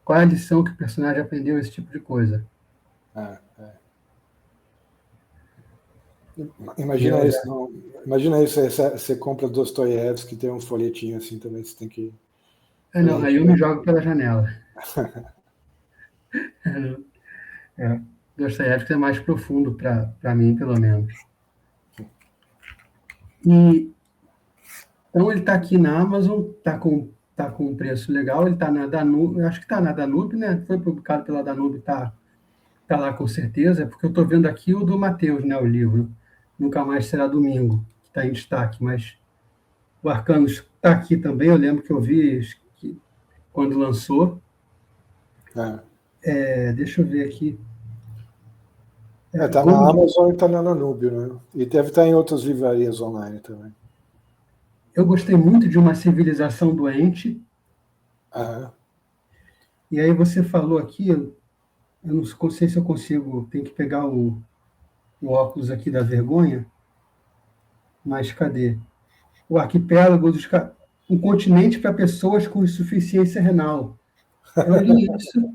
Qual é a lição que o personagem aprendeu? Esse tipo de coisa. Imagina isso, você compra Dostoiévski, tem um folhetinho assim também, você tem que... Não, aí eu me jogo pela janela. Dostoiévski é mais profundo para mim, pelo menos. Então, ele está aqui na Amazon, está com um preço legal, ele está na Danube, eu acho que está na Danube, né? Foi publicado pela Danube, está lá com certeza, porque eu estou vendo aqui o do Mateus, né? O livro Nunca Mais Será Domingo, que está em destaque, mas o Arcanos está aqui também, eu lembro que eu vi quando lançou. Deixa eu ver aqui. Está na Amazon e está na Danube, né? E deve estar em outras livrarias online também. Eu gostei muito de Uma Civilização Doente. E aí você falou aqui, eu não sei se eu consigo, tem que pegar o óculos aqui da vergonha, mas cadê? O arquipélago um continente para pessoas com insuficiência renal. Eu li isso,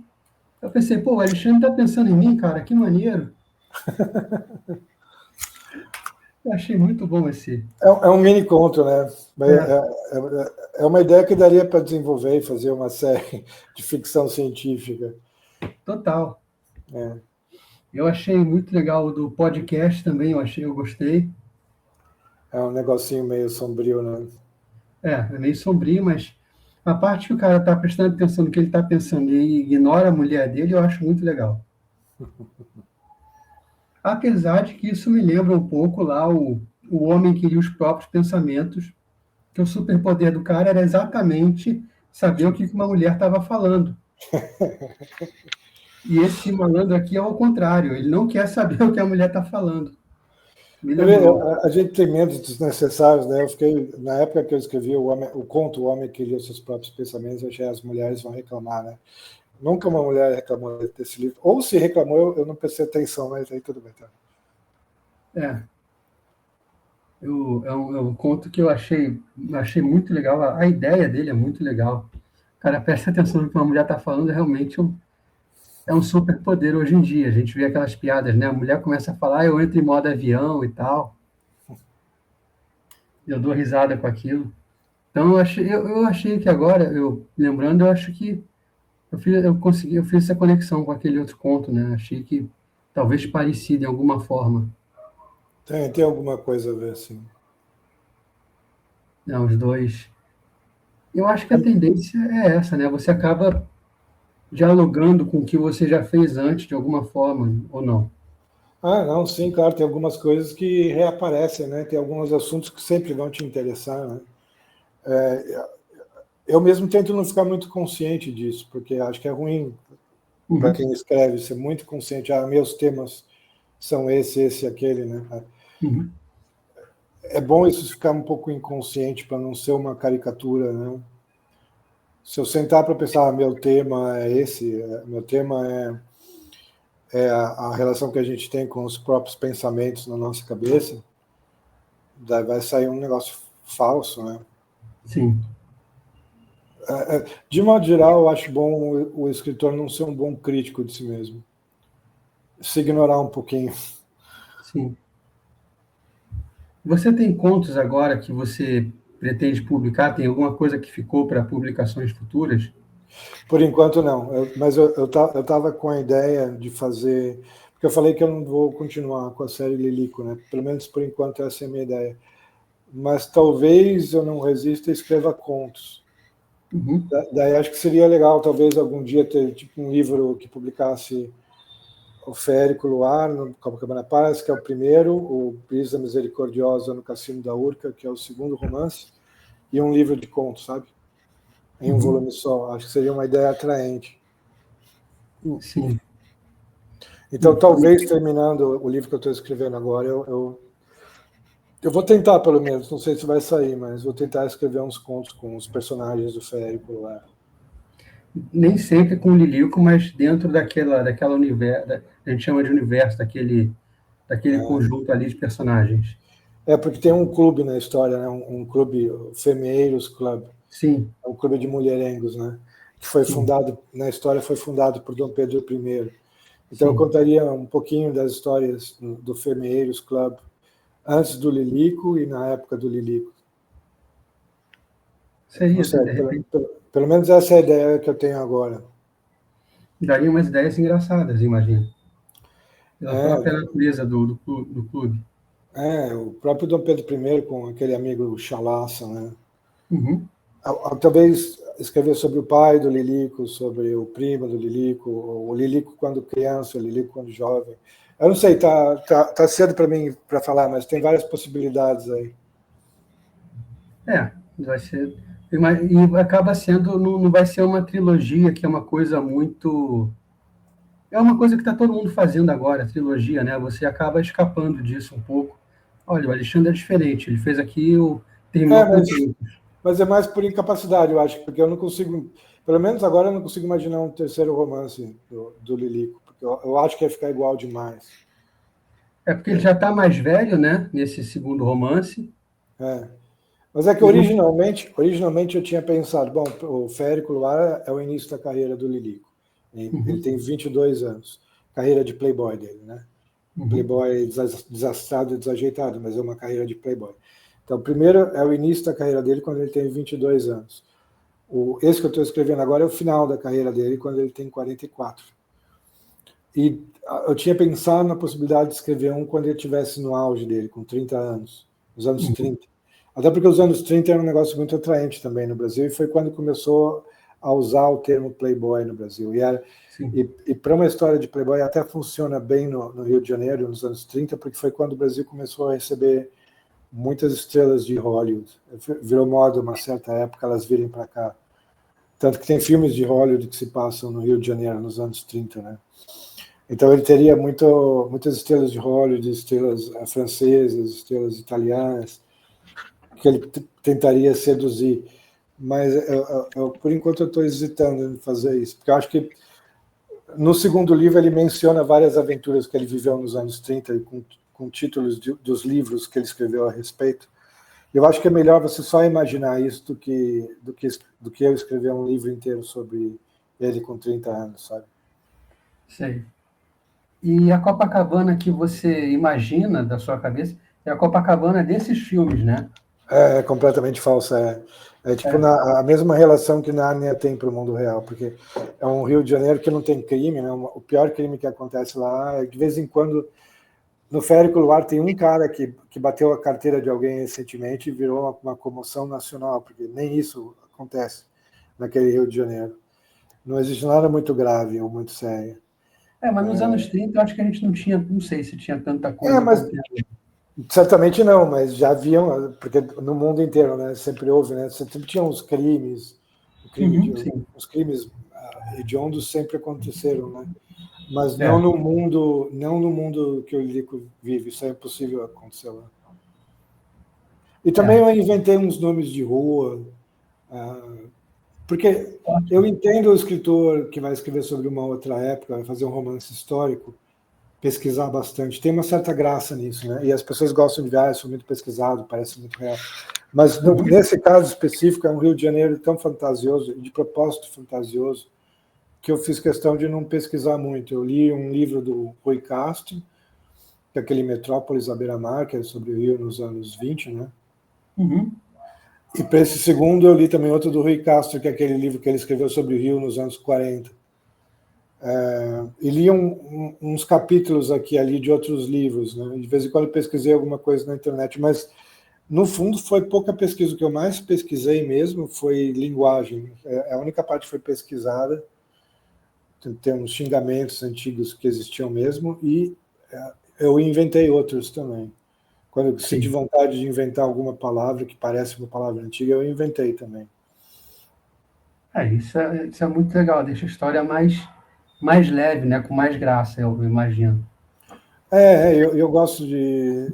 eu pensei, pô, o Alexandre está pensando em mim, cara, que maneiro. Eu achei muito bom esse. É um mini conto, né? É uma ideia que daria para desenvolver e fazer uma série de ficção científica. Total. Eu achei muito legal o do podcast também, eu gostei. É um negocinho meio sombrio, né? É meio sombrio, mas a parte que o cara está prestando atenção no que ele está pensando e ignora a mulher dele, eu acho muito legal. Apesar de que isso me lembra um pouco lá o homem que lia os próprios pensamentos, que o superpoder do cara era exatamente saber o que uma mulher estava falando. E esse malandro aqui é ao contrário, ele não quer saber o que a mulher está falando. Me lembrou. A gente tem medos desnecessários, né? Eu fiquei, na época que eu escrevi o conto O Homem que Lia os Seus Próprios Pensamentos, eu achei as mulheres vão reclamar, né? Nunca uma mulher reclamou desse livro. Ou se reclamou, eu não prestei atenção, mas aí tudo bem. Tá? É um conto que eu achei muito legal. A ideia dele é muito legal. Cara, presta atenção no que uma mulher está falando, realmente é um superpoder hoje em dia. A gente vê aquelas piadas, né? A mulher começa a falar, eu entro em modo avião e tal. Eu dou risada com aquilo. Então, eu achei que agora, lembrando, eu acho que eu fiz essa conexão com aquele outro conto, né? Achei que talvez parecido em alguma forma. Tem alguma coisa a ver, sim. Né? Os dois. Eu acho que a tendência é essa, né? Você acaba dialogando com o que você já fez antes, de alguma forma, ou não. Ah, não, sim, claro, tem algumas coisas que reaparecem, né? Tem alguns assuntos que sempre vão te interessar, né? Eu mesmo tento não ficar muito consciente disso, porque acho que é ruim para quem escreve ser muito consciente. Ah, meus temas são esse e aquele, né? Uhum. É bom isso ficar um pouco inconsciente para não ser uma caricatura, né? Se eu sentar para pensar, meu tema é esse, meu tema é a relação que a gente tem com os próprios pensamentos na nossa cabeça, daí vai sair um negócio falso, né? Sim. De modo geral, eu acho bom o escritor não ser um bom crítico de si mesmo. Se ignorar um pouquinho. Sim. Você tem contos agora que você pretende publicar? Tem alguma coisa que ficou para publicações futuras? Por enquanto, não. Mas eu estava com a ideia de fazer... Porque eu falei que eu não vou continuar com a série Lilico, né? Pelo menos por enquanto essa é a minha ideia. Mas talvez eu não resista e escreva contos. Uhum. Daí acho que seria legal, talvez, algum dia ter tipo um livro que publicasse o Férico Luar, no Copacabana Palace, que é o primeiro, o Brisa Misericordiosa no Cassino da Urca, que é o segundo romance, e um livro de contos, sabe? Em um volume só. Acho que seria uma ideia atraente. Sim. Então, talvez, terminando o livro que eu estou escrevendo agora, eu vou tentar, pelo menos, não sei se vai sair, mas vou tentar escrever uns contos com os personagens do Férico Luar. Nem sempre com o Lilico, mas dentro daquela universo, a gente chama de universo, daquele conjunto ali de personagens. Porque tem um clube na história, né? Um clube, o Femeiros Club. Sim. É um clube de mulherengos, né? Que foi fundado, na história, foi fundado por Dom Pedro I. Então, eu contaria um pouquinho das histórias do Femeiros Club antes do Lilico e na época do Lilico. Seria, Sei, de repente. pelo menos essa é a ideia que eu tenho agora. Daria umas ideias engraçadas, imagino. Pela própria natureza do clube. O próprio Dom Pedro I com aquele amigo Chalaça, né? Uhum. Talvez escrever sobre o pai do Lilico, sobre o primo do Lilico, o Lilico quando criança, o Lilico quando jovem. Eu não sei, tá cedo para mim para falar, mas tem várias possibilidades aí. Vai ser. E acaba sendo, não vai ser uma trilogia, que é uma coisa muito. É uma coisa que está todo mundo fazendo agora, trilogia, né? Você acaba escapando disso um pouco. Olha, o Alexandre é diferente, ele fez aqui, terminou com tempo. Mas é mais por incapacidade, eu acho, porque eu não consigo, pelo menos agora eu não consigo imaginar um terceiro romance do Lilico, porque eu acho que ia ficar igual demais. É porque ele já está mais velho, né? Nesse segundo romance. Mas é que originalmente eu tinha pensado, bom, o Férico Luar é o início da carreira do Lilico. Ele tem 22 anos, carreira de playboy dele, né? Playboy desastrado e desajeitado, mas é uma carreira de playboy. Então, primeiro é o início da carreira dele quando ele tem 22 anos. Esse que eu estou escrevendo agora é o final da carreira dele quando ele tem 44. E eu tinha pensado na possibilidade de escrever um quando ele estivesse no auge dele, com 30 anos, nos anos 30. Até porque os anos 30 era um negócio muito atraente também no Brasil, e foi quando começou a usar o termo Playboy no Brasil. E para uma história de Playboy até funciona bem no Rio de Janeiro, nos anos 30, porque foi quando o Brasil começou a receber muitas estrelas de Hollywood. Virou moda uma certa época elas virem para cá. Tanto que tem filmes de Hollywood que se passam no Rio de Janeiro nos anos 30, né? Então ele teria muitas estrelas de Hollywood, estrelas francesas, estrelas italianas, que ele tentaria seduzir. Mas por enquanto eu estou hesitando em fazer isso, porque eu acho que no segundo livro ele menciona várias aventuras que ele viveu nos anos 30 e com títulos dos livros que ele escreveu a respeito. Eu acho que é melhor você só imaginar isso do que eu escrever um livro inteiro sobre ele com 30 anos, sabe? Sei. E a Copacabana que você imagina da sua cabeça é a Copacabana desses filmes, né? É completamente falsa. É tipo a mesma relação que Nárnia tem para o mundo real, porque é um Rio de Janeiro que não tem crime, né? O pior crime que acontece lá é que, de vez em quando, no Férico Luar tem um cara que bateu a carteira de alguém recentemente e virou uma comoção nacional, porque nem isso acontece naquele Rio de Janeiro. Não existe nada muito grave ou muito sério. Mas nos anos 30 eu acho que a gente não sei se tinha tanta coisa acontecendo. Certamente não, mas já haviam, porque no mundo inteiro, né, sempre houve, né, sempre tinham os crimes, os crimes hediondos sempre aconteceram, né, mas não no mundo que o Lilico vive, isso é impossível acontecer lá. E também eu inventei uns nomes de rua, porque eu entendo o escritor que vai escrever sobre uma outra época, vai fazer um romance histórico, pesquisar bastante. Tem uma certa graça nisso, né? E as pessoas gostam de ver, sou muito pesquisado, parece muito real. Mas nesse caso específico, é um Rio de Janeiro tão fantasioso, de propósito fantasioso, que eu fiz questão de não pesquisar muito. Eu li um livro do Rui Castro, que é aquele Metrópolis à beira-mar, que é sobre o Rio nos anos 20, né? E para esse segundo eu li também outro do Rui Castro, que é aquele livro que ele escreveu sobre o Rio nos anos 40. E li uns capítulos aqui e ali de outros livros, né? De vez em quando pesquisei alguma coisa na internet, mas no fundo foi pouca pesquisa. O que eu mais pesquisei mesmo foi linguagem. A única parte que foi pesquisada, tem uns xingamentos antigos que existiam mesmo, e eu inventei outros também. Quando eu senti vontade de inventar alguma palavra que parece uma palavra antiga, eu inventei também. Isso é muito legal, deixa a história mais leve, né? Com mais graça, eu imagino. Eu gosto de...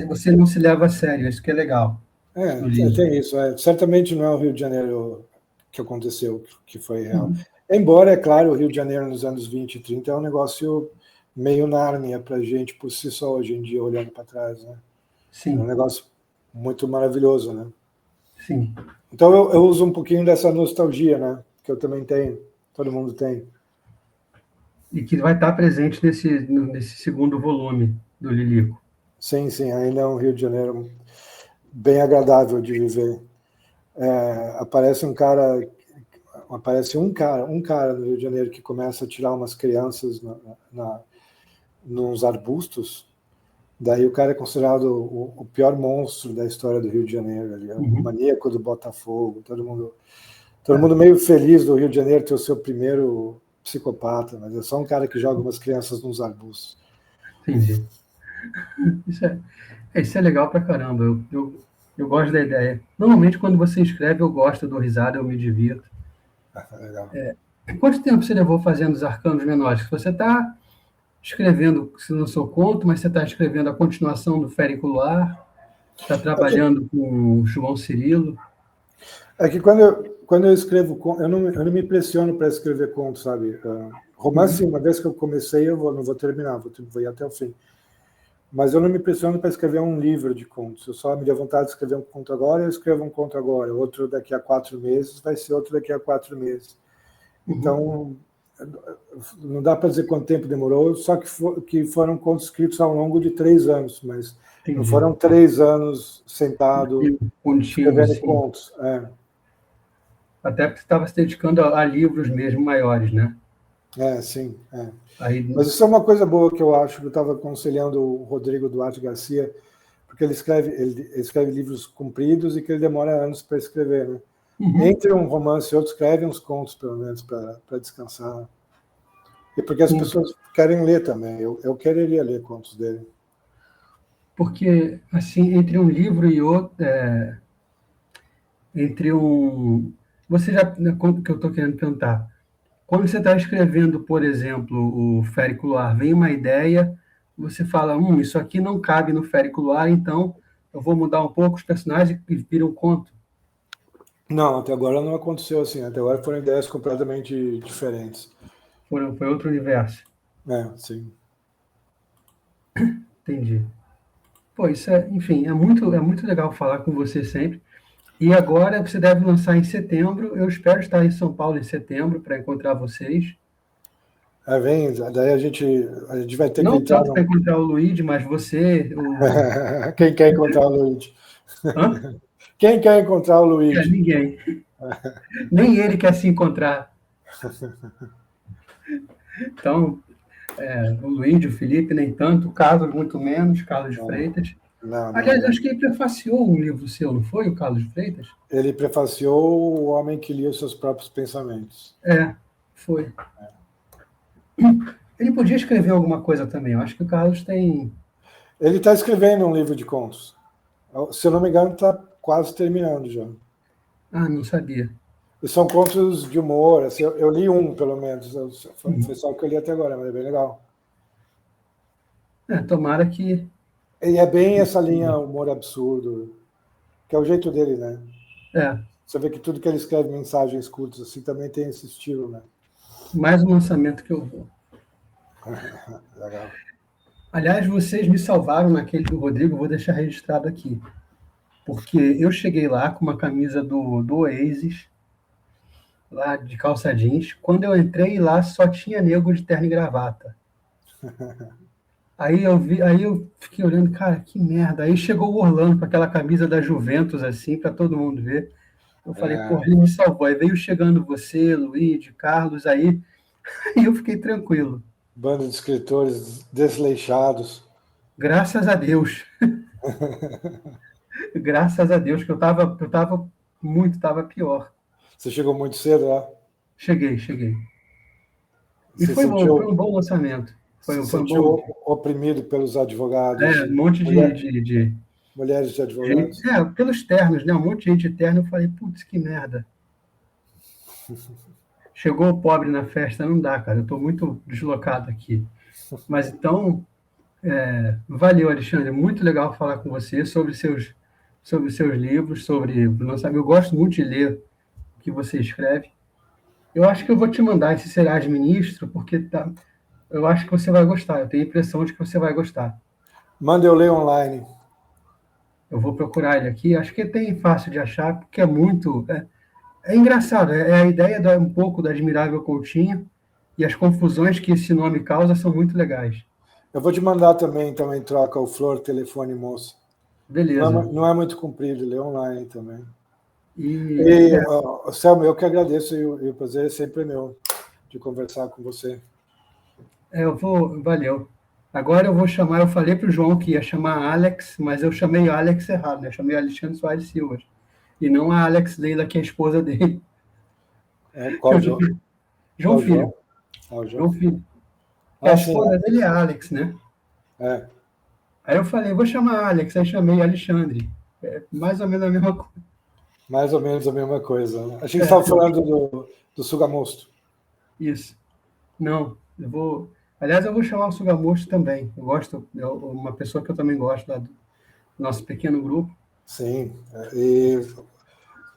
Você não se leva a sério, isso que é legal. Tem isso. Certamente não é o Rio de Janeiro que aconteceu, que foi real. Embora, é claro, o Rio de Janeiro nos anos 20 e 30 é um negócio meio Nárnia para a gente por si só, hoje em dia, olhando para trás, né? Sim. É um negócio muito maravilhoso, né? Sim. Então eu uso um pouquinho dessa nostalgia, né? Que eu também tenho, todo mundo tem. E que vai estar presente nesse segundo volume do Lilico. Sim, ainda é um Rio de Janeiro bem agradável de viver. Aparece um cara no Rio de Janeiro que começa a tirar umas crianças nos arbustos. Daí o cara é considerado o pior monstro da história do Rio de Janeiro. Ele é o maníaco do Botafogo. Todo mundo meio feliz do Rio de Janeiro ter o seu primeiro psicopata, mas é só um cara que joga umas crianças nos arbustos. Entendi. Isso é legal pra caramba. Eu gosto da ideia. Normalmente, quando você escreve, eu gosto, eu dou risada, eu me divirto. Legal. Quanto tempo você levou fazendo os Arcanos Menores? Você está escrevendo, se não sou conto, mas você está escrevendo a continuação do Férico Luar, está trabalhando com o João Cirilo. É que quando eu escrevo, eu não me pressiono para escrever contos, sabe? Romance, uma vez que eu comecei, eu não vou terminar, vou ir até o fim. Mas eu não me pressiono para escrever um livro de contos. Eu só me dei vontade de escrever um conto agora, eu escrevo um conto agora. Outro daqui a 4 meses, vai ser outro daqui a 4 meses. Então, não dá para dizer quanto tempo demorou, só que foram contos escritos ao longo de 3 anos, mas não foram 3 anos sentado escrevendo contos. Até porque você estava se dedicando a livros mesmo maiores, né? Sim. Mas isso é uma coisa boa que eu acho, que eu estava aconselhando o Rodrigo Duarte Garcia, porque ele escreve livros compridos e que ele demora anos para escrever, né? Entre um romance e outro, escreve uns contos, pelo menos, para descansar. E porque as pessoas querem ler também. Eu quereria ler contos dele. Porque, assim, entre um livro e outro, Você já... O que eu estou querendo perguntar? Quando você está escrevendo, por exemplo, o Férico Luar, vem uma ideia, você fala, isso aqui não cabe no Férico Luar, então eu vou mudar um pouco os personagens e vira um conto. Não, até agora não aconteceu assim. Até agora foram ideias completamente diferentes. Foi outro universo. Sim. Entendi. Pô, enfim, é muito legal falar com você sempre. E agora você deve lançar em setembro. Eu espero estar em São Paulo em setembro para encontrar vocês. Vem, daí a gente vai ter que Não entrar tanto para encontrar o Luigi, mas você, Quem quer encontrar o Luigi? Hã? Quem quer encontrar o Luigi? Ninguém. Nem ele quer se encontrar. Então, o Luigi, o Felipe, nem tanto. O Carlos, muito menos. Carlos Freitas. Não. Aliás, acho que ele prefaciou um livro seu, não foi, o Carlos Freitas? Ele prefaciou O Homem que Lia os Seus Próprios Pensamentos. Foi. Ele podia escrever alguma coisa também. Eu acho que o Carlos tem... Ele está escrevendo um livro de contos. Se eu não me engano, está quase terminando já. Não sabia. E são contos de humor. Assim, eu li um, pelo menos. Foi só o que eu li até agora, mas é bem legal. Tomara que... E é bem essa linha humor absurdo, que é o jeito dele, né? Você vê que tudo que ele escreve, mensagens curtas, assim, também tem esse estilo, né? Mais um lançamento que eu vou. Legal. Aliás, vocês me salvaram naquele do Rodrigo, vou deixar registrado aqui. Porque eu cheguei lá com uma camisa do Oasis, lá de calça jeans. Quando eu entrei lá, só tinha nego de terno e gravata. Aí eu fiquei olhando, cara, que merda. Aí chegou o Orlando com aquela camisa da Juventus, assim, para todo mundo ver. Eu falei, porra, ele me salvou. Aí veio chegando você, Luiz, Carlos, aí eu fiquei tranquilo. Banda de escritores desleixados. Graças a Deus. Graças a Deus, que eu tava pior. Você chegou muito cedo lá? Cheguei. E foi um bom lançamento. Foi um bom. Oprimido pelos advogados. Um monte de mulheres de advogados. Pelos ternos, né? Um monte de gente de terno. Eu falei, putz, que merda. Chegou o pobre na festa, não dá, cara. Eu estou muito deslocado aqui. Mas então, valeu, Alexandre. Muito legal falar com você sobre seus livros, sobre o lançamento. Eu gosto muito de ler o que você escreve. Eu acho que eu vou te mandar esse Serás Ministro, porque eu acho que você vai gostar. Eu tenho a impressão de que você vai gostar. Manda eu ler online. Eu vou procurar ele aqui. Acho que tem fácil de achar, porque é muito... É engraçado. É a ideia um pouco da Admirável Coutinho, e as confusões que esse nome causa são muito legais. Eu vou te mandar também, então, em troca, o Flor, Telefone, Moça. Beleza. Não é muito comprido, lê online também. Selma, eu que agradeço, e o prazer é sempre meu de conversar com você. Valeu. Agora eu vou chamar, eu falei para o João que ia chamar Alex, mas eu chamei Alex errado, né? Eu chamei Alexandre Soares Silva, e não a Alex Leila, que é a esposa dele. Qual João? João Filho. João Filho. A esposa dele é Alex, né? Aí eu falei, vou chamar Alex, aí chamei Alexandre. Mais ou menos a mesma coisa. Mais ou menos a mesma coisa. Né? A gente estava falando do Sugamosto. Isso. Não, eu vou... Aliás, eu vou chamar o Sugamosto também. Eu gosto, uma pessoa que eu também gosto do nosso pequeno grupo. Sim. E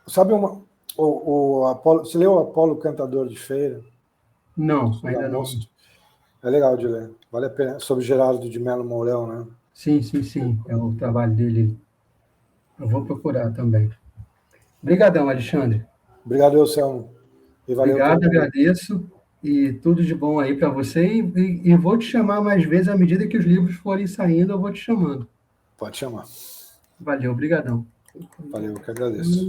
sabe você leu o Apolo Cantador de Feira? Não, ainda não. É legal de ler. Vale a pena. Sobre Gerardo de Melo Mourão, né? Sim. É o trabalho dele. Eu vou procurar também. Obrigadão, Alexandre. Obrigado, Selmo. Obrigado, agradeço. E tudo de bom aí para você. E vou te chamar mais vezes à medida que os livros forem saindo, eu vou te chamando. Pode chamar. Valeu, obrigadão. Valeu, eu que agradeço.